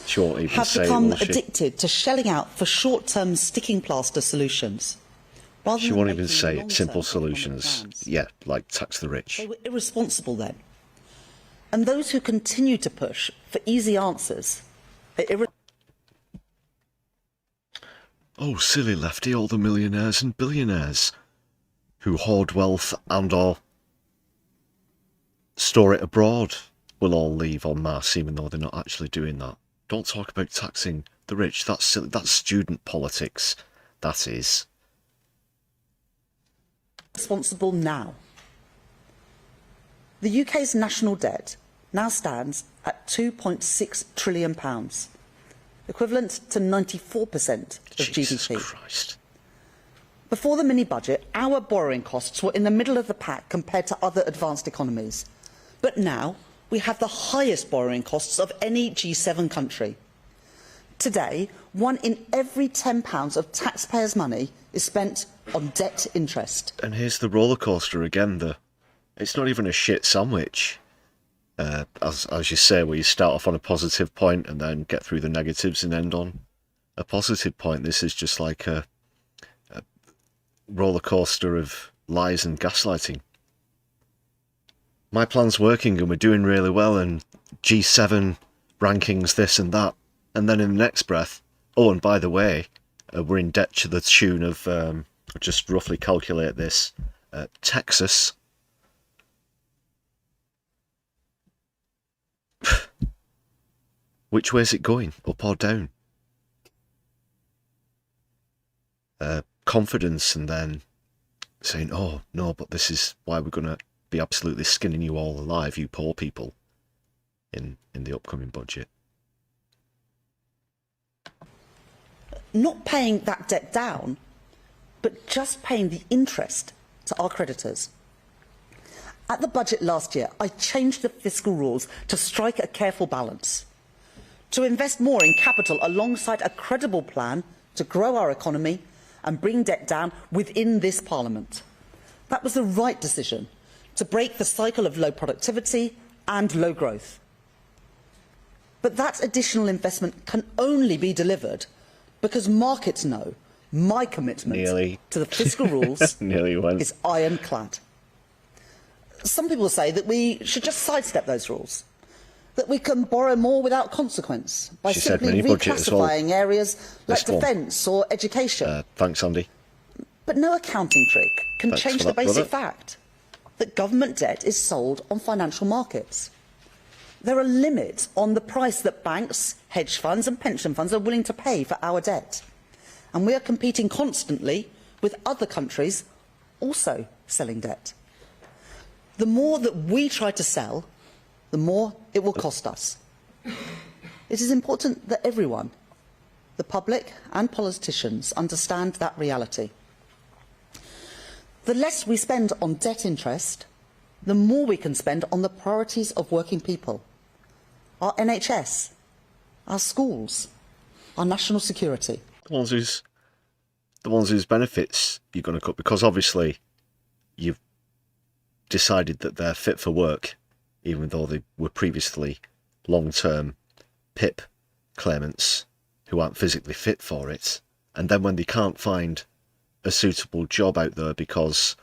have become addicted to shelling out for short-term sticking plaster solutions. She won't even say it. Simple solutions. Yeah, like tax the rich. They were irresponsible then. And those who continue to push for easy answers are Oh, silly Lefty, all the millionaires and billionaires who hoard wealth and or store it abroad will all leave en masse, even though they're not actually doing that. Don't talk about taxing the rich. That's silly. That's student politics. That is. responsible now. The UK's national debt now stands at £2.6 trillion, equivalent to 94% of Jesus GDP. Christ. Before the mini-budget, our borrowing costs were in the middle of the pack compared to other advanced economies. But now we have the highest borrowing costs of any G7 country. Today, 1 in every £10 of taxpayers' money is spent on debt interest. And here's the roller coaster again. It's not even a shit sandwich. As you say, where you start off on a positive point and then get through the negatives and end on a positive point. This is just like a roller coaster of lies and gaslighting. My plan's working and we're doing really well, and G7 rankings this and that, and then in the next breath, oh, and by the way, we're in debt to the tune of, just roughly calculate this, Texas. Which way is it going, up or down? Confidence, and then saying, oh, no, but this is why we're going to be absolutely skinning you all alive, you poor people, in the upcoming budget. Not paying that debt down, but just paying the interest to our creditors. At the budget last year, I changed the fiscal rules to strike a careful balance, to invest more in capital alongside a credible plan to grow our economy and bring debt down within this Parliament. That was the right decision to break the cycle of low productivity and low growth. But that additional investment can only be delivered because markets know my commitment to the fiscal rules is ironclad. Some people say that we should just sidestep those rules, that we can borrow more without consequence by simply reclassifying areas like defence or education. Thanks, Andy. But no accounting trick can change the basic fact that government debt is sold on financial markets. There are limits on the price that banks, hedge funds and pension funds are willing to pay for our debt. And we are competing constantly with other countries also selling debt. The more that we try to sell, the more it will cost us. It is important that everyone, the public and politicians, understand that reality. The less we spend on debt interest, the more we can spend on the priorities of working people. Our NHS, our schools, our national security. The ones whose benefits you're going to cut, because obviously you've decided that they're fit for work, even though they were previously long-term PIP claimants who aren't physically fit for it. And then when they can't find a suitable job out there because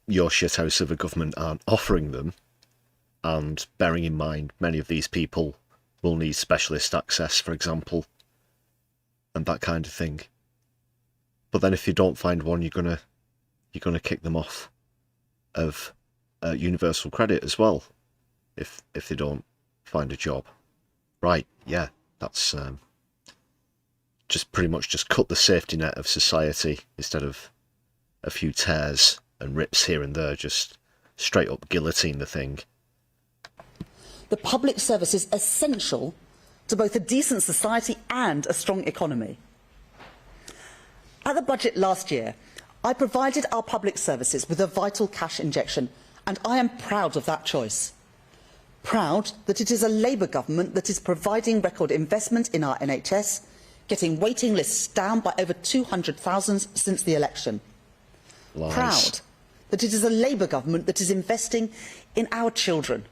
your shithouse of a government aren't offering them, and bearing in mind many of these people will need specialist access, for example, and that kind of thing. But then if you don't find one, you're gonna kick them off of universal credit as well, if they don't find a job. Right? Yeah, that's just pretty much just cut the safety net of society instead of a few tears and rips here and there, just straight up guillotine the thing. The public service is essential to both a decent society and a strong economy. At the budget last year, I provided our public services with a vital cash injection, and I am proud of that choice. Proud that it is a Labour government that is providing record investment in our NHS, getting waiting lists down by over 200,000 since the election. Lies. Proud that it is a Labour government that is investing in our children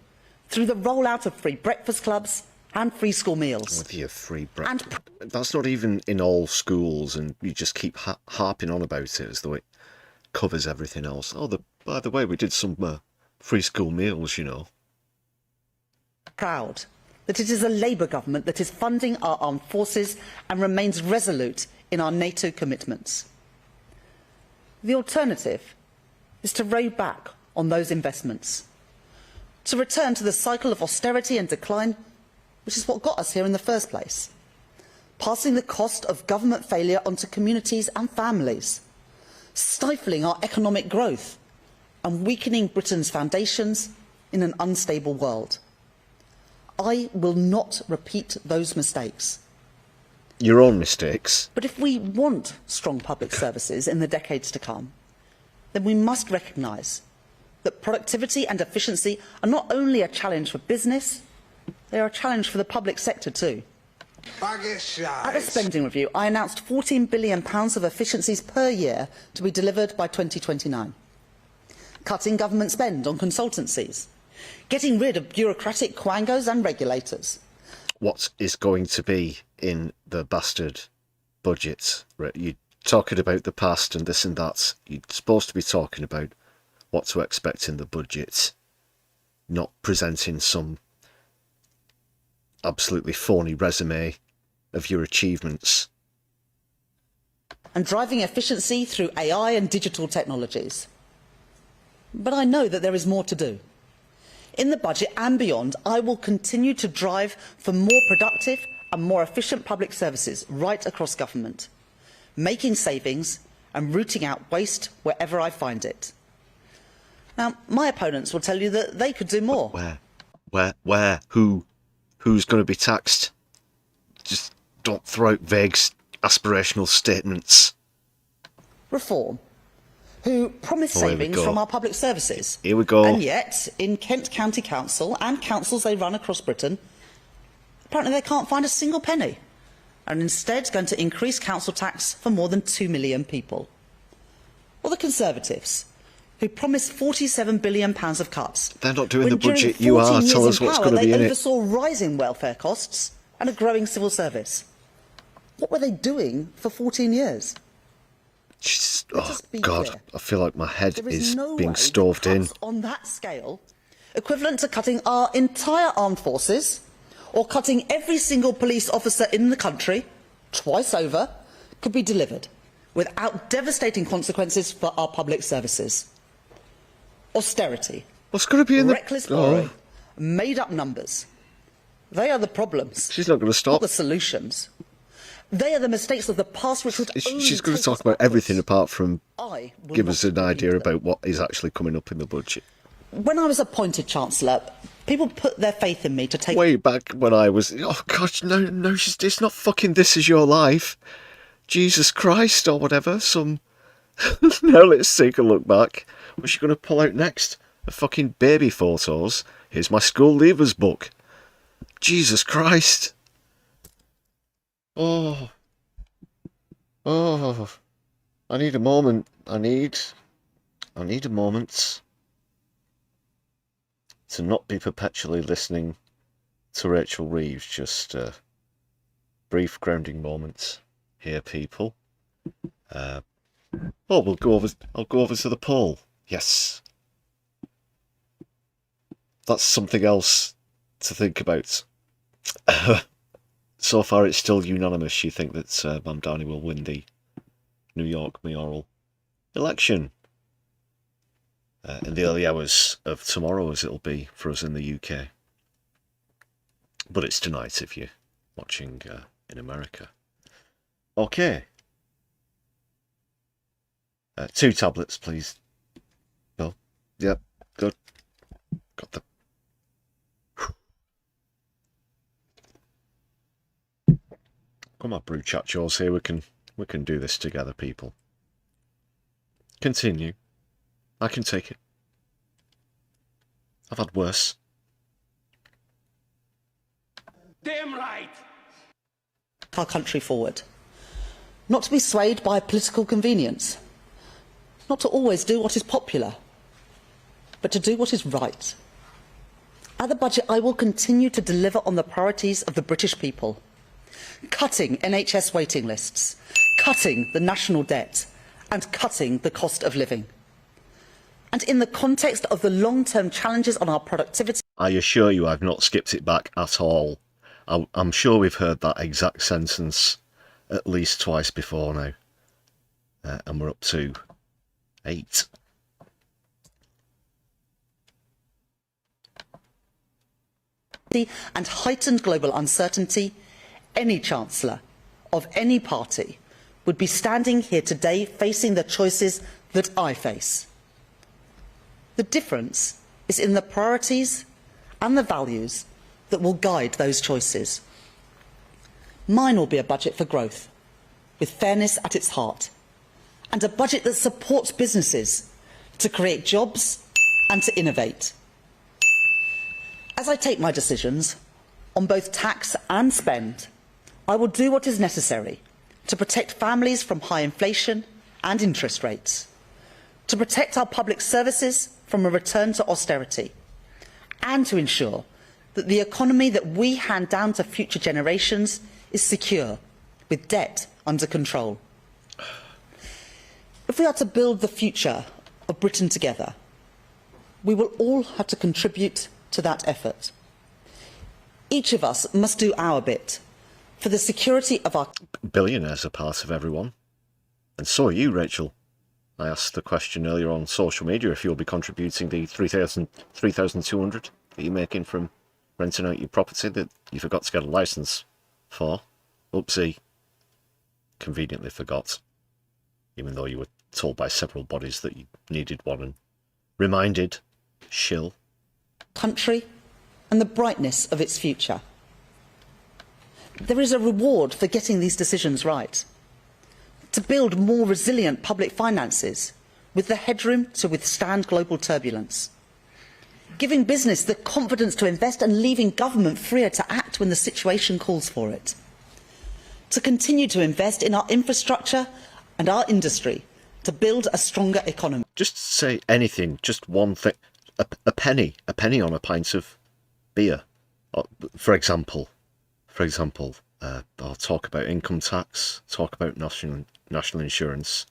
through the rollout of free breakfast clubs and free school meals. With your free breakfast. That's not even in all schools, and you just keep harping on about it as though it covers everything else. Oh, by the way, we did some free school meals, you know. Proud that it is a Labour government that is funding our armed forces and remains resolute in our NATO commitments. The alternative is to row back on those investments, to return to the cycle of austerity and decline, which is what got us here in the first place, passing the cost of government failure onto communities and families, stifling our economic growth and weakening Britain's foundations in an unstable world. I will not repeat those mistakes. Your own mistakes. But if we want strong public services in the decades to come, then we must recognise that productivity and efficiency are not only a challenge for business, they are a challenge for the public sector too. At the spending review, I announced £14 billion of efficiencies per year to be delivered by 2029. Cutting government spend on consultancies, getting rid of bureaucratic quangos and regulators. What is going to be in the bastard budget? You're talking about the past and this and that. You're supposed to be talking about what to expect in the budget, not presenting some absolutely phony resume of your achievements. And driving efficiency through AI and digital technologies. But I know that there is more to do. In the budget and beyond, I will continue to drive for more productive and more efficient public services right across government, making savings and rooting out waste wherever I find it. Now, my opponents will tell you that they could do more. Where? Who's going to be taxed? Just don't throw out vague aspirational statements. Reform. Who promise savings from our public services. Here we go. And yet, in Kent County Council and councils they run across Britain, apparently they can't find a single penny, and instead going to increase council tax for more than 2 million people. Or the Conservatives, who promised £47 billion of cuts. They're not doing the budget. You are. Tell us what's going to be in it. They oversaw rising welfare costs and a growing civil service. What were they doing for 14 years? Oh, God, clear. I feel like my head is no being stoved in. On that scale, equivalent to cutting our entire armed forces, or cutting every single police officer in the country, twice over, could be delivered without devastating consequences for our public services. Austerity. What's going to be in the... reckless borrowing, made-up numbers. They are the problems. She's not going to stop. Not the solutions. They are the mistakes of the past which would She's going to talk about everything apart from give us an idea about what is actually coming up in the budget. When I was appointed Chancellor, people put their faith in me to take... Way back when I was... Oh, God, no, it's not fucking This Is Your Life. Jesus Christ, or whatever. Now let's take a look back. What's she going to pull out next? The fucking baby photos. Here's my school leavers book. Jesus Christ. Oh, I need a moment. I need a moment to not be perpetually listening to Rachel Reeves. Just brief grounding moments here, people. I'll go over to the poll. Yes, that's something else to think about. So far, it's still unanimous. You think that Mamdani will win the New York mayoral election in the early hours of tomorrow, as it'll be for us in the UK. But it's tonight if you're watching in America. Okay. 2 tablets, please. Bill. Yep, good. Got them. Come on, brew chat Jaws here. We can do this together, people. Continue. I can take it. I've had worse. Damn right! Our country forward. Not to be swayed by political convenience. Not to always do what is popular, but to do what is right. At the budget, I will continue to deliver on the priorities of the British people. Cutting NHS waiting lists, cutting the national debt, and cutting the cost of living. And in the context of the long-term challenges on our productivity... I assure you I've not skipped it back at all. I'm sure we've heard that exact sentence at least twice before now. And we're up to 8. And heightened global uncertainty, any Chancellor of any party would be standing here today facing the choices that I face. The difference is in the priorities and the values that will guide those choices. Mine will be a budget for growth, with fairness at its heart, and a budget that supports businesses to create jobs and to innovate. As I take my decisions on both tax and spend, I will do what is necessary to protect families from high inflation and interest rates, to protect our public services from a return to austerity, and to ensure that the economy that we hand down to future generations is secure, with debt under control. If we are to build the future of Britain together, we will all have to contribute to that effort. Each of us must do our bit for the security of our... Billionaires are part of everyone. And so are you, Rachel. I asked the question earlier on social media if you'll be contributing the 3,200 that you're making from renting out your property that you forgot to get a licence for. Oopsie. Conveniently forgot. Even though you were told by several bodies that you needed one and reminded. Shill. Country and the brightness of its future. There is a reward for getting these decisions right. To build more resilient public finances with the headroom to withstand global turbulence. Giving business the confidence to invest and leaving government freer to act when the situation calls for it. To continue to invest in our infrastructure and our industry to build a stronger economy. Just say anything, just one thing. A penny on a pint of beer. For example, I'll talk about income tax, talk about national insurance,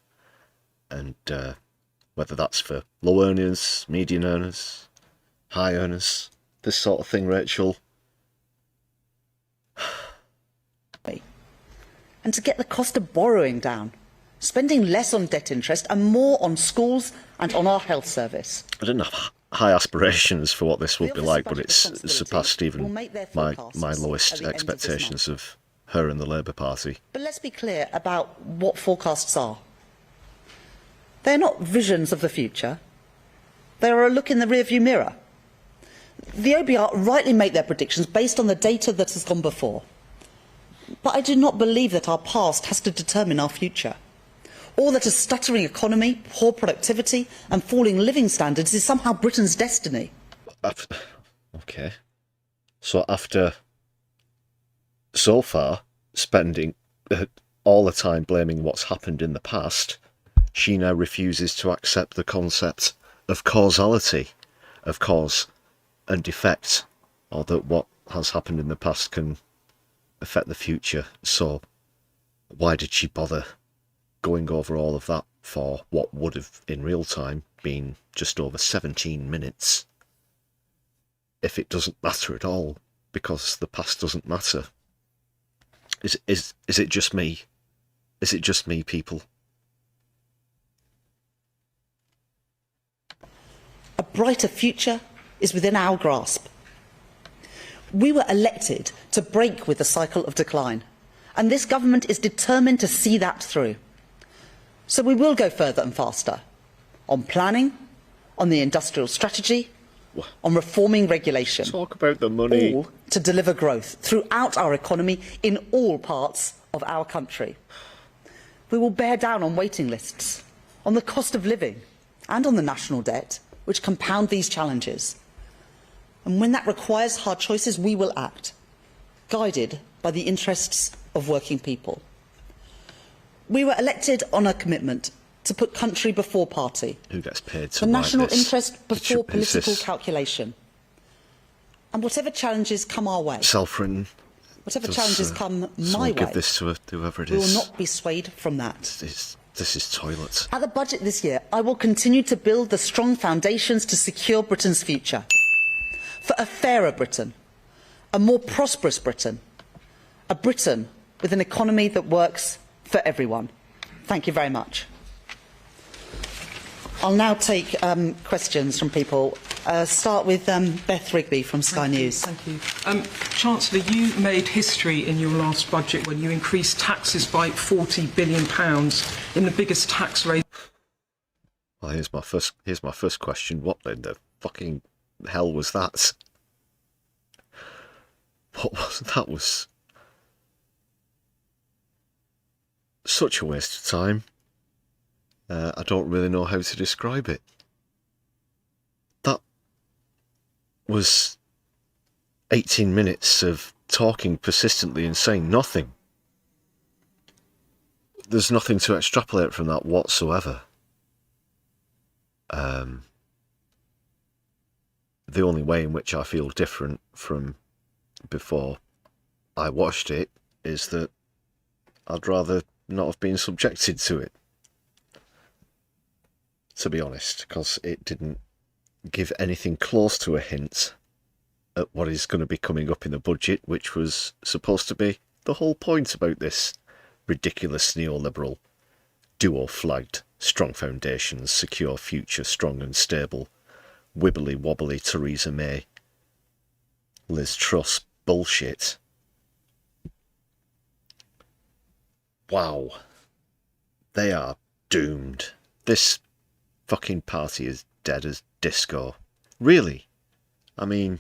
and whether that's for low earners, median earners, high earners, this sort of thing, Rachel. And to get the cost of borrowing down, spending less on debt interest and more on schools and on our health service. I didn't have high aspirations for what this would be like, but it's surpassed even my lowest expectations of her and the Labour Party. But let's be clear about what forecasts are. They're not visions of the future. They are a look in the rearview mirror. The OBR rightly make their predictions based on the data that has gone before. But I do not believe that our past has to determine our future, or that a stuttering economy, poor productivity and falling living standards is somehow Britain's destiny. Okay. So after, so far, spending all the time blaming what's happened in the past, she now refuses to accept the concept of causality, of cause and effect, or that what has happened in the past can affect the future. So why did she bother going over all of that for what would have in real time been just over 17 minutes, if it doesn't matter at all, because the past doesn't matter? Is it just me? Is it just me, people? A brighter future is within our grasp. We were elected to break with the cycle of decline And this government is determined to see that through. So we will go further and faster on planning, on the industrial strategy, on reforming regulation. Talk about the money. All to deliver growth throughout our economy in all parts of our country. We will bear down on waiting lists, on the cost of living and on the national debt, which compound these challenges. And when that requires hard choices, we will act, guided by the interests of working people. We were elected on a commitment to put country before party. Who gets paid to the write national this? interest before political this calculation. And whatever challenges come our way, self-written? whatever challenges come my Someone way, give this to whoever it we will is. not be swayed from that. This is toilet. At the budget this year, I will continue to build the strong foundations to secure Britain's future. For a fairer Britain, a more prosperous Britain, a Britain with an economy that works for everyone. Thank you very much. I'll now take questions from people. Start with Beth Rigby from Sky News. Thank you. Chancellor, you made history in your last budget when you increased taxes by £40 billion in the biggest tax raise. Well, here's my first question. What in the fucking hell was that? What was that? Was such a waste of time. I don't really know how to describe it. That was 18 minutes of talking persistently and saying nothing. There's nothing to extrapolate from that whatsoever. The only way in which I feel different from before I watched it is that I'd rather not have been subjected to it, to be honest, because it didn't give anything close to a hint at what is going to be coming up in the budget, which was supposed to be the whole point about this ridiculous neoliberal duo-flagged strong foundations, secure future, strong and stable, wibbly-wobbly Theresa May, Liz Truss bullshit. Wow. They are doomed. This fucking party is dead as disco. Really? I mean,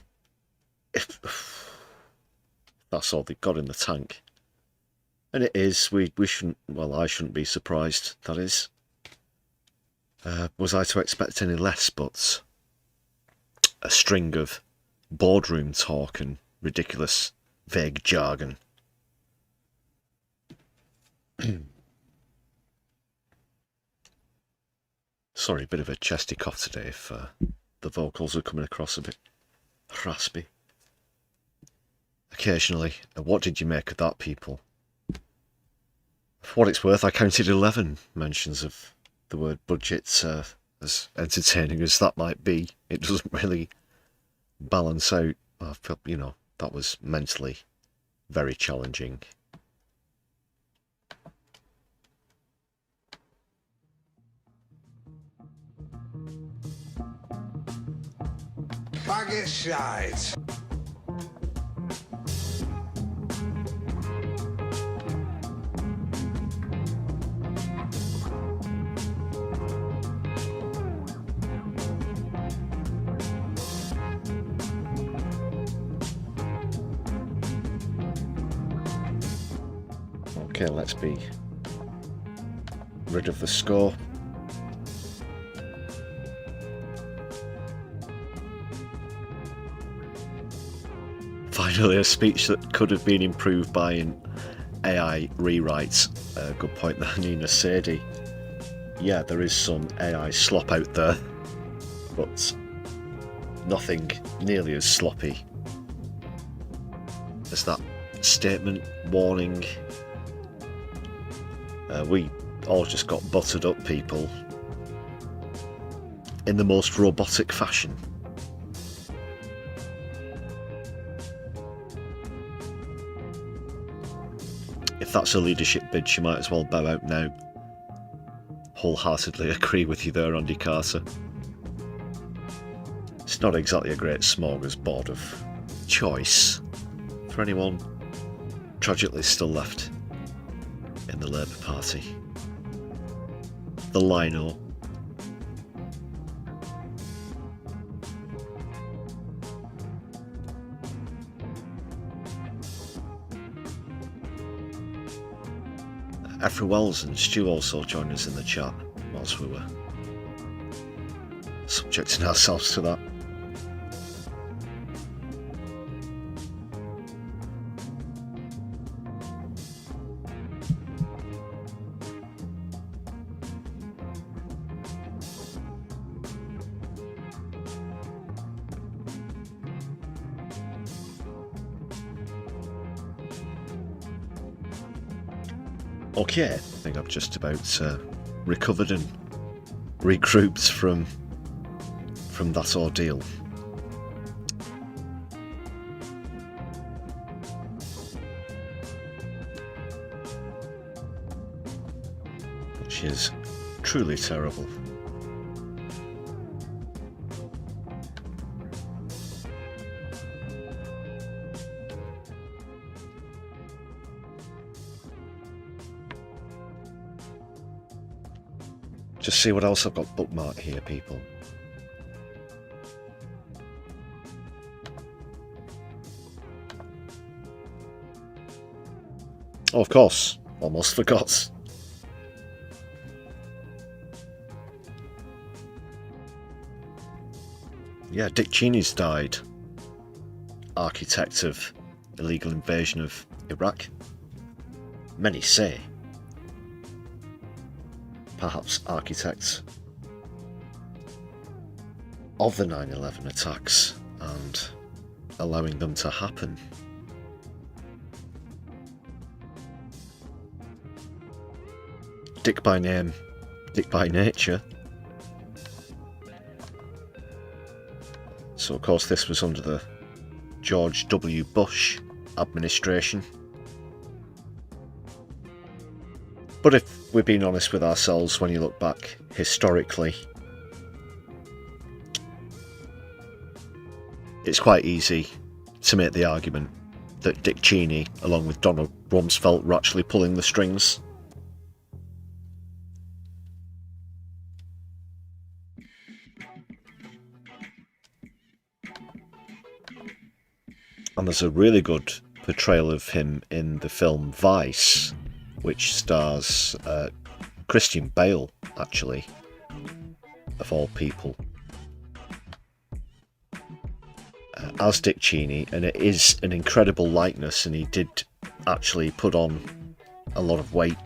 if that's all they've got in the tank. And it is, we shouldn't, well, I shouldn't be surprised, that is. Was I to expect any less, but a string of boardroom talk and ridiculous vague jargon. Sorry, a bit of a chesty cough today if the vocals are coming across a bit raspy. Occasionally. What did you make of that, people? For what it's worth, I counted 11 mentions of the word budget, as entertaining as that might be. It doesn't really balance out. I felt, you know, that was mentally very challenging. Bag it shite. Okay, let's be rid of the score. Finally, a speech that could have been improved by an AI rewrite. Good point there, Nina Sadie. Yeah, there is some AI slop out there, but nothing nearly as sloppy as that statement warning. We all just got buttered up, people, in the most robotic fashion. If that's a leadership bid, she might as well bow out now. Wholeheartedly agree with you there, Andy Carter. It's not exactly a great smorgasbord of choice for anyone tragically still left in the Labour Party. The Lino. Effie Wells and Stu also joined us in the chat whilst we were subjecting ourselves to that. Okay, I think I've just about recovered and regrouped from that ordeal. Which is truly terrible. Just see what else I've got bookmarked here, people. Oh, of course, almost forgot. Yeah, Dick Cheney's died. Architect of illegal invasion of Iraq. Many say. Perhaps architect of the 9/11 attacks and allowing them to happen. Dick by name, Dick by nature. So of course this was under the George W. Bush administration. But if we're being honest with ourselves, when you look back historically, it's quite easy to make the argument that Dick Cheney, along with Donald Rumsfeld, were actually pulling the strings. And there's a really good portrayal of him in the film Vice, which stars Christian Bale, actually, of all people, as Dick Cheney, and it is an incredible likeness, and he did actually put on a lot of weight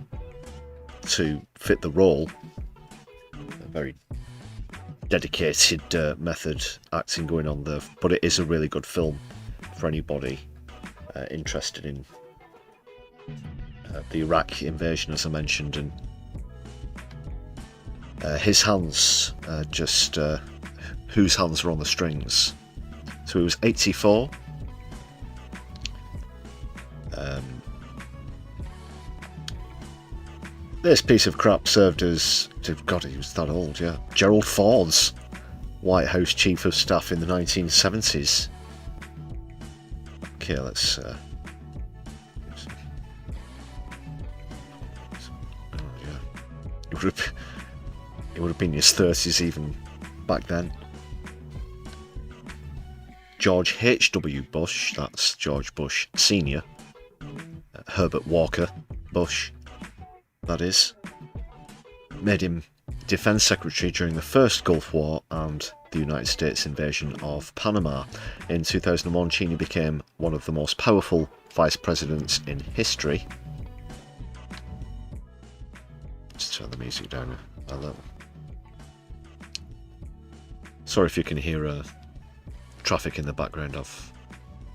to fit the role. A very dedicated method acting going on there, but it is a really good film for anybody interested in the Iraq invasion, as I mentioned, and his hands, whose hands were on the strings. So he was 84. This piece of crap served as, God, he was that old, yeah, Gerald Ford's White House Chief of Staff in the 1970s. Okay, let's It would have been in his 30s even back then. George H.W. Bush, that's George Bush Sr. Herbert Walker Bush, that is. Made him Defense Secretary during the First Gulf War and the United States invasion of Panama. In 2001, Cheney became one of the most powerful vice presidents in history. Let's turn the music down a little. Sorry if you can hear traffic in the background. I've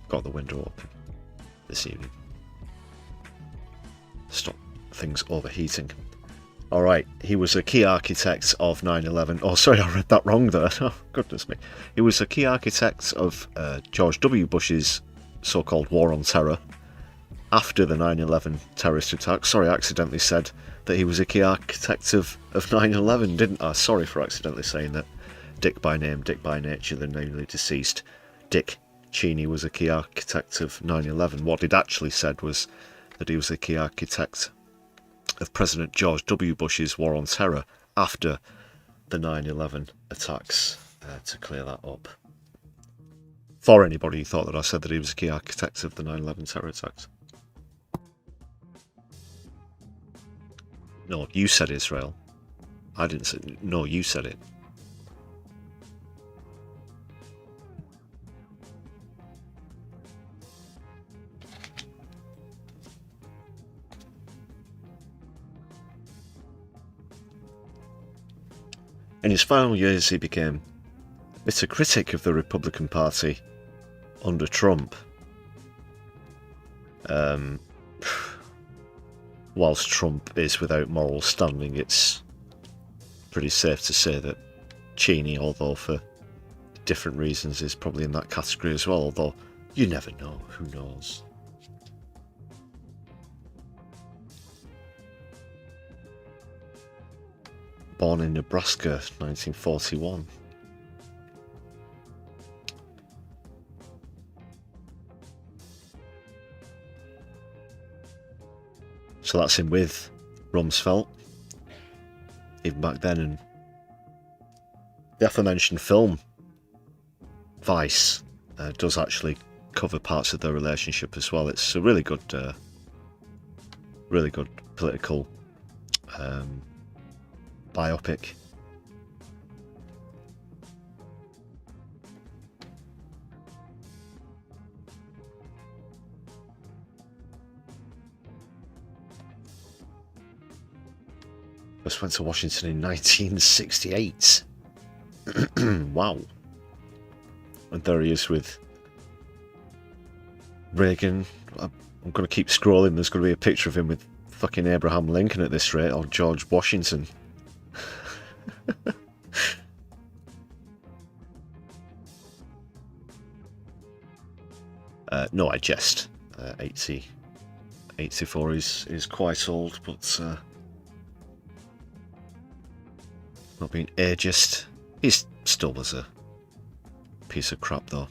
got the window open this evening. Stop things overheating. Alright, he was a key architect of 9/11. Oh, sorry, I read that wrong there. Oh, goodness me. He was a key architect of George W. Bush's so-called War on Terror after the 9/11 terrorist attack. Sorry, I accidentally said that he was a key architect of 9/11, didn't I? Sorry for accidentally saying that. Dick by name, Dick by nature, the newly deceased Dick Cheney was a key architect of 9/11. What he'd actually said was that he was a key architect of President George W. Bush's war on terror after the 9/11 attacks, to clear that up. For anybody who thought that I said that he was a key architect of the 9/11 terror attacks. No, you said Israel. I didn't say... No, you said it. In his final years, he became a bitter critic of the Republican Party under Trump. Whilst Trump is without moral standing, it's pretty safe to say that Cheney, although for different reasons, is probably in that category as well, although you never know, who knows. Born in Nebraska, 1941. So that's him with Rumsfeld, even back then, and the aforementioned film Vice does actually cover parts of their relationship as well. It's a really good political biopic. First went to Washington in 1968. Wow. And there he is with Reagan. I'm going to keep scrolling. There's going to be a picture of him with fucking Abraham Lincoln at this rate, or George Washington. No, I jest. 84 is quite old, but not being ageist. He still was a piece of crap, though.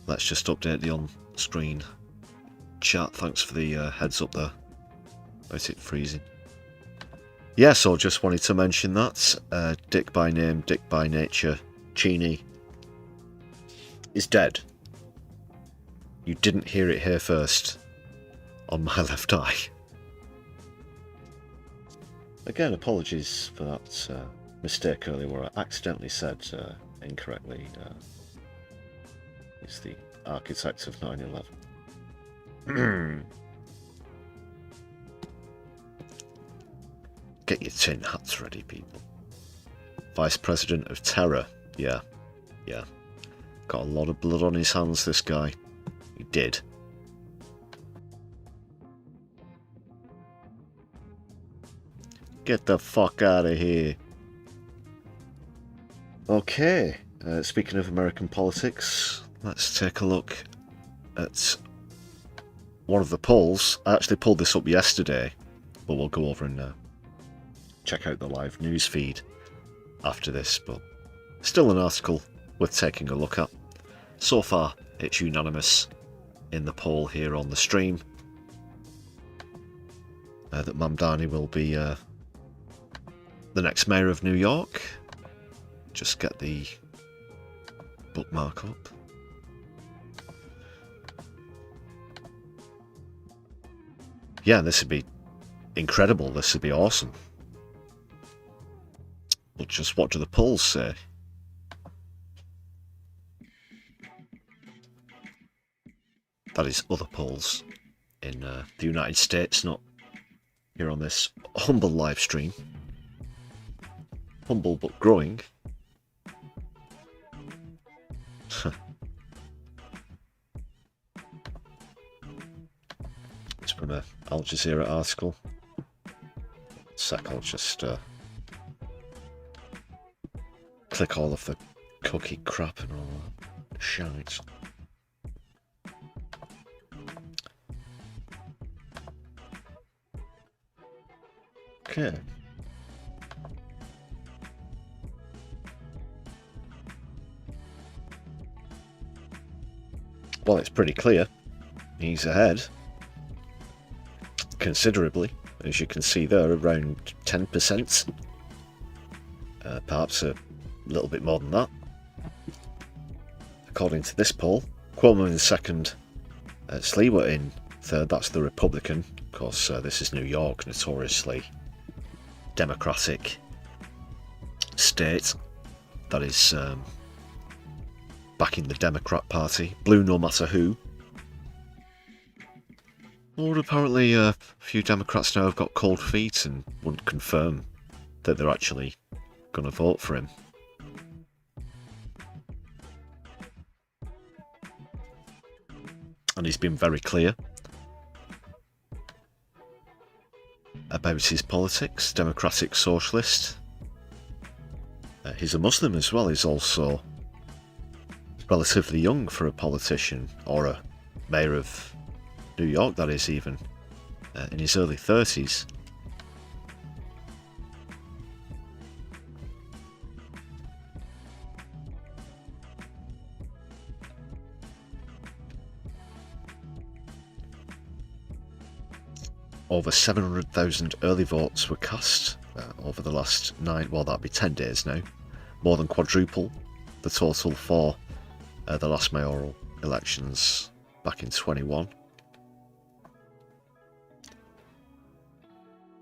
Let's just update the on-screen chat. Thanks for the heads up there about it freezing. Yeah, so just wanted to mention that. Dick by name, Dick by nature, Cheney is dead. You didn't hear it here first on my left eye. Again, apologies for that mistake earlier where I accidentally said incorrectly he's the architect of 9/11. Get your tin hats ready, people. Vice President of Terror. Yeah. Got a lot of blood on his hands, this guy. He did. Get the fuck out of here. Okay, speaking of American politics, let's take a look at one of the polls. I actually pulled this up yesterday, but we'll go over and check out the live news feed after this, but still an article worth taking a look at. So far, it's unanimous in the poll here on the stream that Mamdani will be the next mayor of New York. Just get the bookmark up. Yeah, this would be incredible. This would be awesome. But just what do the polls say? That is other polls in the United States, not here on this humble live stream. Humble but growing. It's from an Al Jazeera article. I'll just click all of the cookie crap and all that shite. Okay. Well, it's pretty clear. He's ahead. Considerably. as you can see there, around 10%. Perhaps a little bit more than that. According to this poll, Cuomo in second, Sliwa in third. That's the Republican. Of course, this is New York, notoriously Democratic state that is backing the Democrat Party. Blue no matter who. Well, apparently a few Democrats now have got cold feet and wouldn't confirm that they're actually going to vote for him. And he's been very clear about his politics, democratic socialist. He's a Muslim as well. He's also relatively young for a politician, or a mayor of New York, that is, even in his early 30s. Over 700,000 early votes were cast over the last 10 days now. More than quadruple the total for the last mayoral elections back in 21.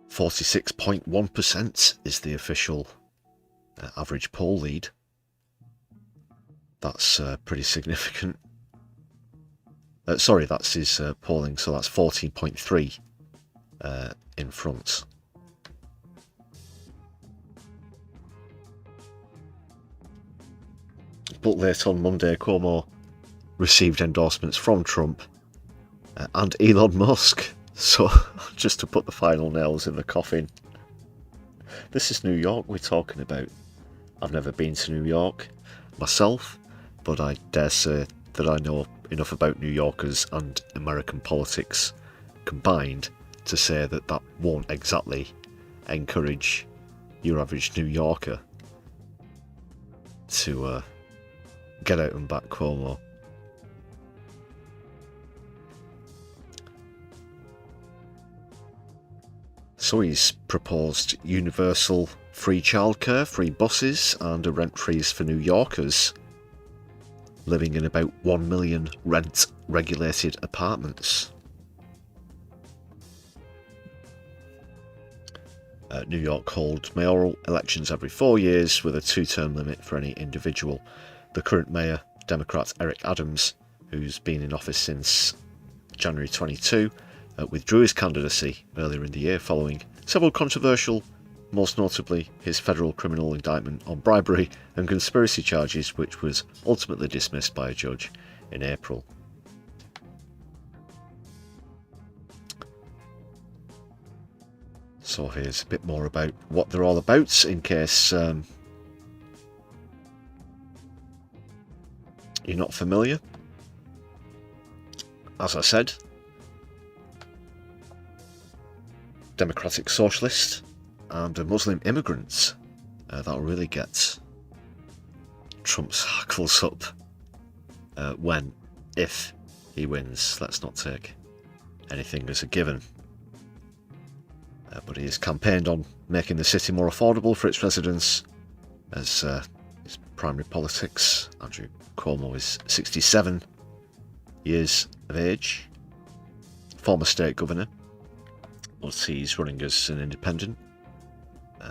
46.1% is the official average poll lead. That's pretty significant. Sorry, that's his polling, so that's 14.3 in front. But late on Monday, Cuomo received endorsements from Trump and Elon Musk. So, just to put the final nails in the coffin, this is New York we're talking about. I've never been to New York myself, but I dare say that I know enough about New Yorkers and American politics combined to say that that won't exactly encourage your average New Yorker to get out and back Cuomo. So he's proposed universal free childcare, free buses, and a rent freeze for New Yorkers living in about 1 million rent-regulated apartments. New York holds mayoral elections every 4 years with a 2-term limit for any individual. The current mayor, Democrat Eric Adams, who's been in office since January 22, withdrew his candidacy earlier in the year following several controversial, most notably his federal criminal indictment on bribery and conspiracy charges, which was ultimately dismissed by a judge in April. So here's a bit more about what they're all about, in case you're not familiar. As I said, democratic socialist and a Muslim immigrant. That'll really get Trump's hackles up if he wins. Let's not take anything as a given. But he has campaigned on making the city more affordable for its residents as his primary politics. Andrew Cuomo is 67 years of age, former state governor, but he's running as an independent.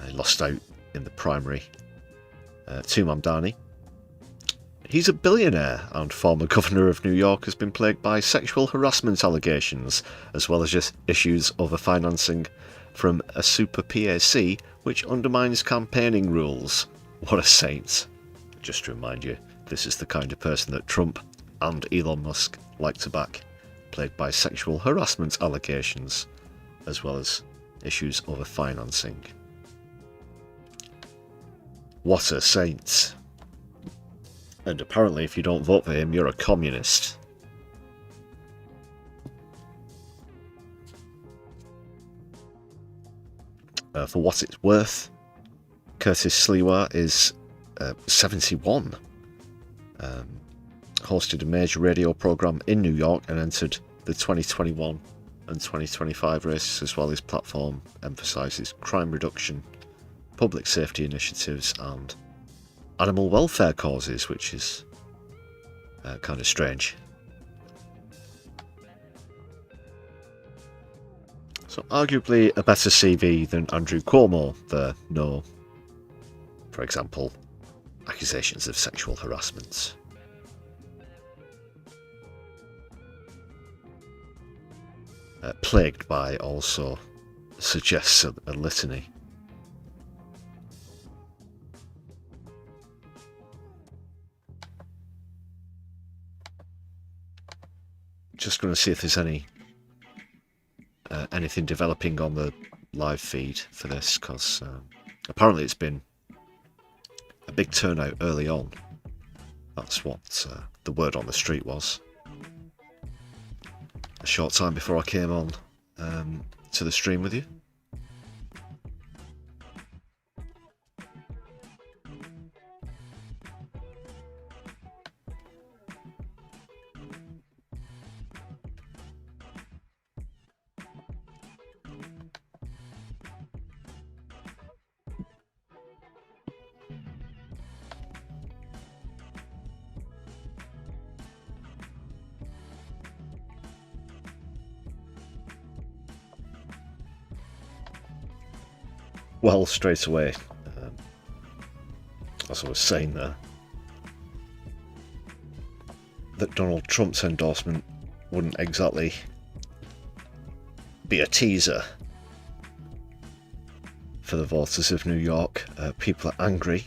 He lost out in the primary to Mamdani. He's a billionaire, and former governor of New York has been plagued by sexual harassment allegations, as well as just issues over financing from a super PAC, which undermines campaigning rules. What a saint. Just to remind you, this is the kind of person that Trump and Elon Musk like to back, plagued by sexual harassment allegations, as well as issues over financing. What a saint. And apparently if you don't vote for him, you're a communist. For what it's worth, Curtis Sliwa is 71. Hosted a major radio program in New York and entered the 2021 and 2025 races as well. His platform emphasises crime reduction, public safety initiatives and animal welfare causes, which is kind of strange. So arguably a better CV than Andrew Cuomo there. No, for example, accusations of sexual harassment. Plagued by also suggests a litany. Just going to see if there's anything developing on the live feed for this, because apparently it's been a big turnout early on. That's what the word on the street was. A short time before I came on to the stream with you. Well, straight away, as I was saying there, that Donald Trump's endorsement wouldn't exactly be a teaser for the voters of New York. People are angry.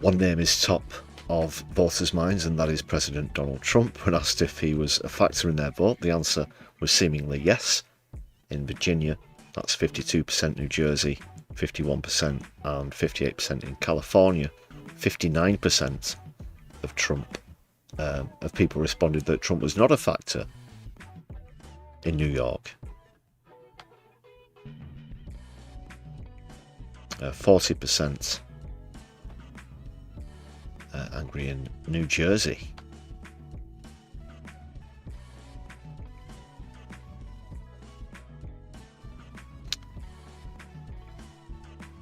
One name is top of voters' minds, and that is President Donald Trump. When asked if he was a factor in their vote, the answer was seemingly yes. In Virginia, that's 52%, New Jersey, 51%, and 58% in California. 59% of of people responded that Trump was not a factor in New York. 40% angry in New Jersey.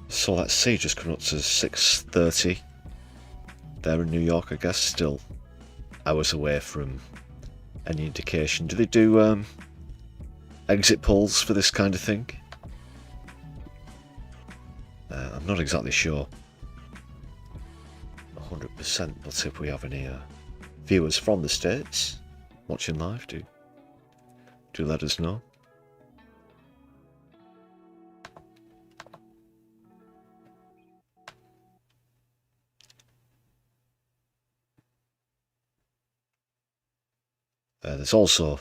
So let's see, just coming up to 6:30 there in New York, I guess, still hours away from any indication. Do they do exit polls for this kind of thing? I'm not exactly sure 100%, but if we have any viewers from the States watching live, do let us know. There's also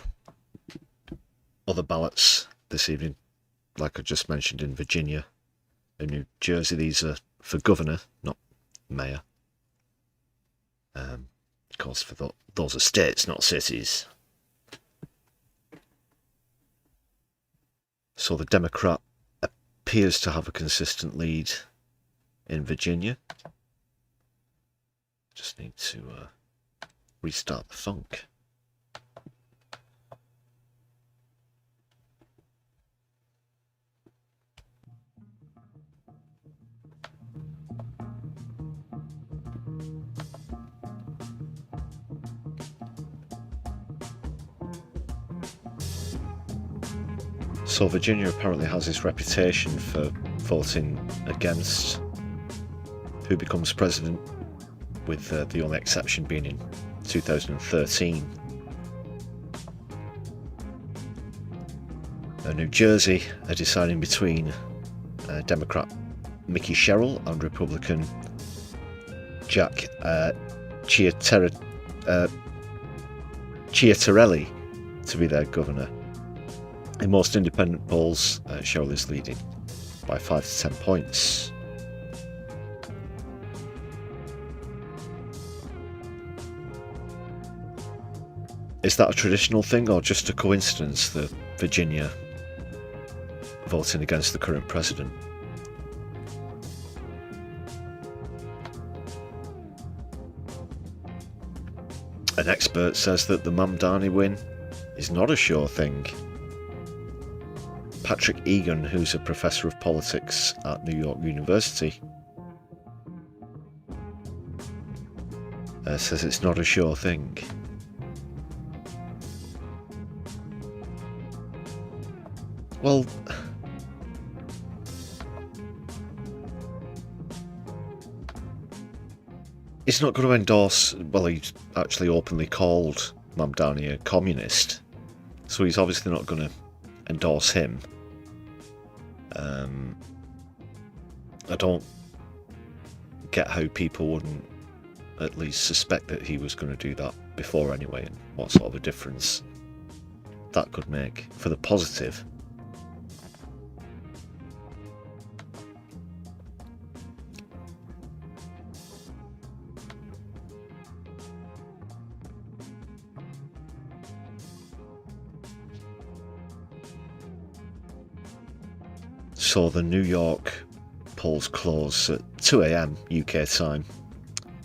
other ballots this evening, like I just mentioned, in Virginia and New Jersey. These are for governor, not mayor. Of course, for those are states, not cities. So the Democrat appears to have a consistent lead in Virginia. Just need to restart the funk. So Virginia apparently has this reputation for voting against who becomes president, with the only exception being in 2013. New Jersey are deciding between Democrat Mickey Sherrill and Republican Jack Chiatarelli to be their governor. In most independent polls, Sherrill is leading by 5 to 10 points. Is that a traditional thing or just a coincidence that Virginia voting against the current president? An expert says that the Mamdani win is not a sure thing. Patrick Egan, who's a professor of politics at New York University, says it's not a sure thing. Well, he's not going to endorse, well, he's actually openly called Mamdani a communist, so he's obviously not going to endorse him. I don't get how people wouldn't at least suspect that he was going to do that before anyway, and what sort of a difference that could make for the positive. So the New York polls close at 2 AM UK time,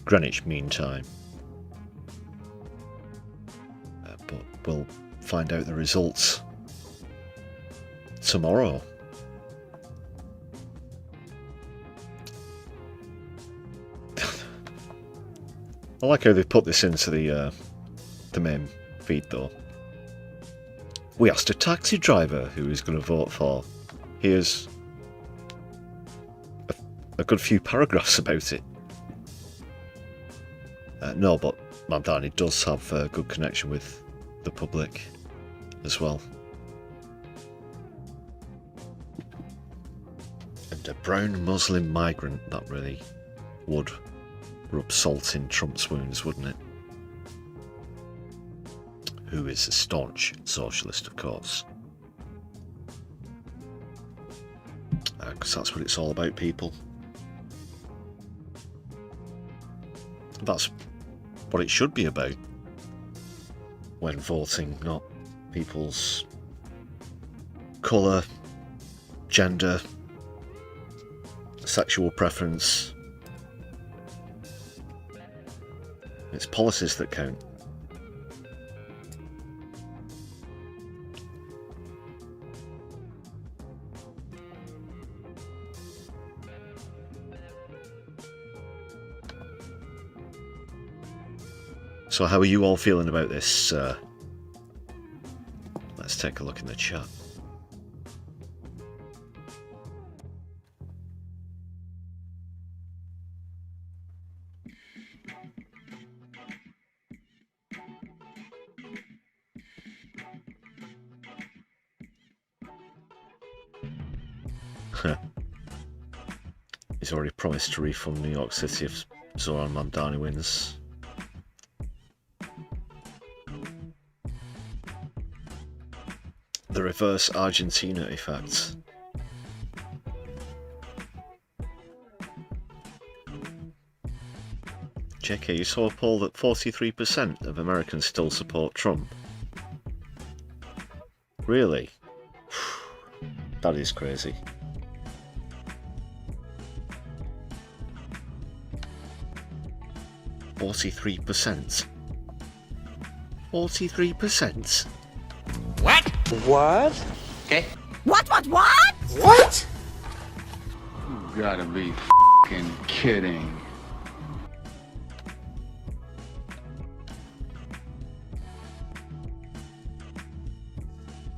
Greenwich Mean Time. But we'll find out the results tomorrow. I like how they've put this into the main feed though. We asked a taxi driver who he's going to vote for. Here's a good few paragraphs about it. No, but Mamdani does have a good connection with the public as well. And a brown Muslim migrant, that really would rub salt in Trump's wounds, wouldn't it? Who is a staunch socialist, of course. Because that's what it's all about, people. That's what it should be about when voting, not people's colour, gender, sexual preference. It's policies that count. So how are you all feeling about this? Let's take a look in the chat. He's already promised to refund New York City if Zoran Mamdani wins. The reverse Argentina effect. JK, you saw a poll that 43% of Americans still support Trump. Really? That is crazy. %43%. 43%? What? What? Okay. What? What? You gotta be f***ing kidding.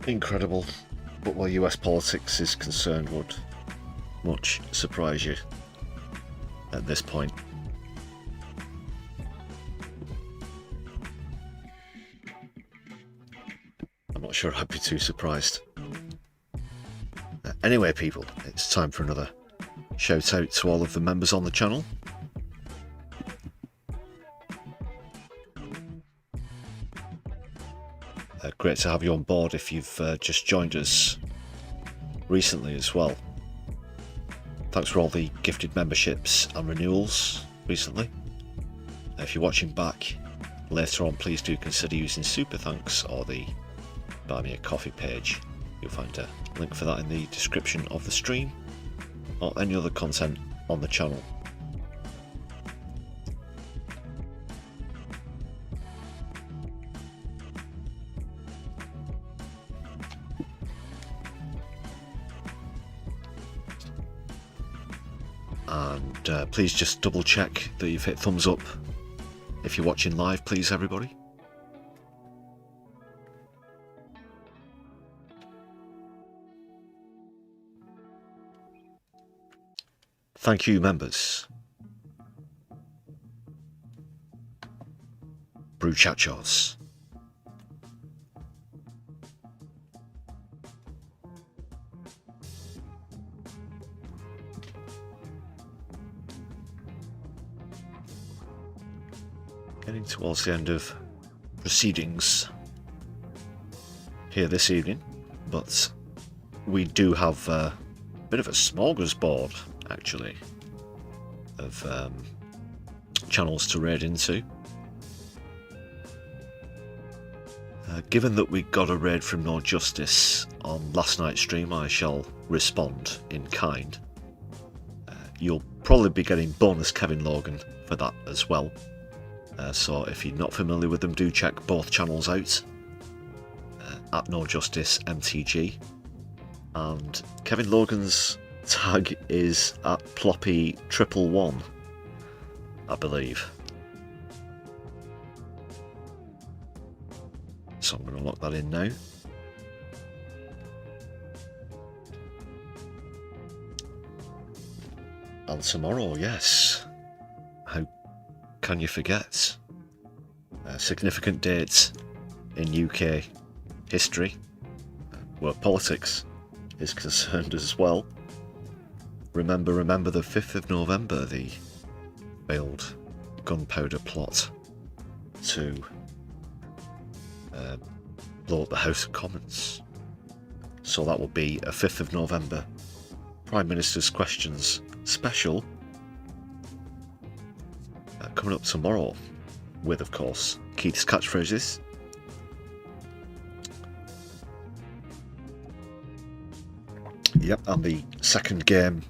Incredible. But where US politics is concerned would much surprise you at this point. I'm not sure I'd be too surprised. Anyway, people, it's time for another shout out to all of the members on the channel. Great to have you on board if you've just joined us recently as well. Thanks for all the gifted memberships and renewals recently. If you're watching back later on, please do consider using Super Thanks or the Buy Me a Coffee page. You'll find a link for that in the description of the stream or any other content on the channel. And please just double check that you've hit thumbs up if you're watching live, please, everybody. Thank you, members. Brewchachos. Getting towards the end of proceedings here this evening, but we do have a bit of a smorgasbord, actually, of channels to raid into. Given that we got a raid from No Justice on last night's stream, I shall respond in kind. You'll probably be getting bonus Kevin Logan for that as well. So if you're not familiar with them, do check both channels out at No Justice MTG. And Kevin Logan's tag is at Ploppy111, I believe. So I'm going to lock that in now. And tomorrow, yes. How can you forget? A significant date in UK history, where politics is concerned as well. Remember the 5th of November, the failed gunpowder plot to blow up the House of Commons. So that will be a 5th of November Prime Minister's Questions special coming up tomorrow, with, of course, Keith's catchphrases. Yep, and the second game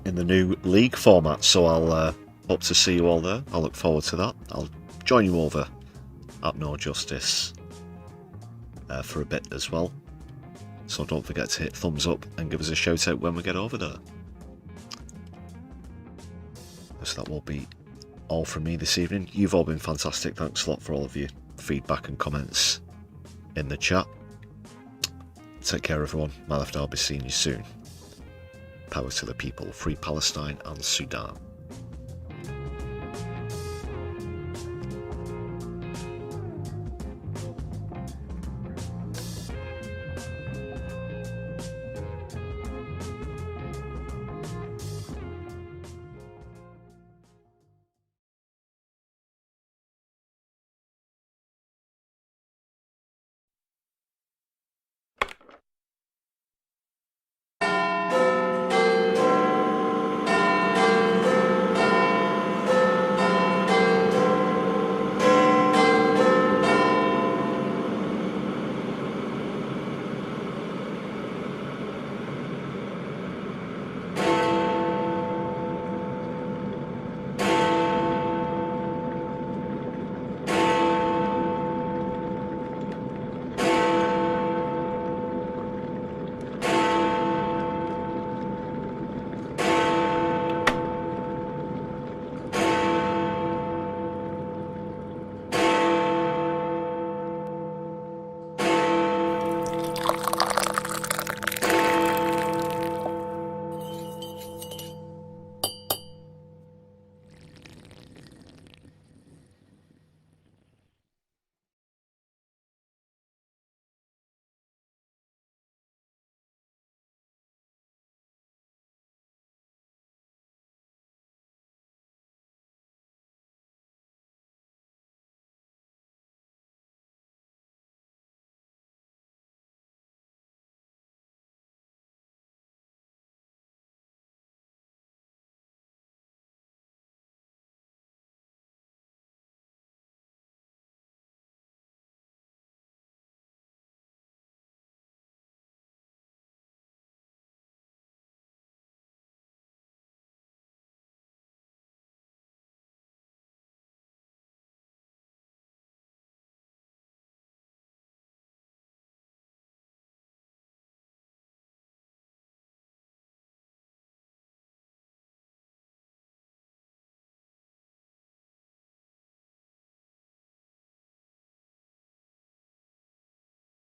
in the new league format, so I'll hope to see you all there. I look forward to that. I'll join you over at No Justice for a bit as well, so don't forget to hit thumbs up and give us a shout out when we get over there. So that will be all from me this evening. You've all been fantastic. Thanks a lot for all of your feedback and comments in the chat. Take care, everyone. My Lefty, I'll be seeing you soon. Power to the people, free Palestine and Sudan.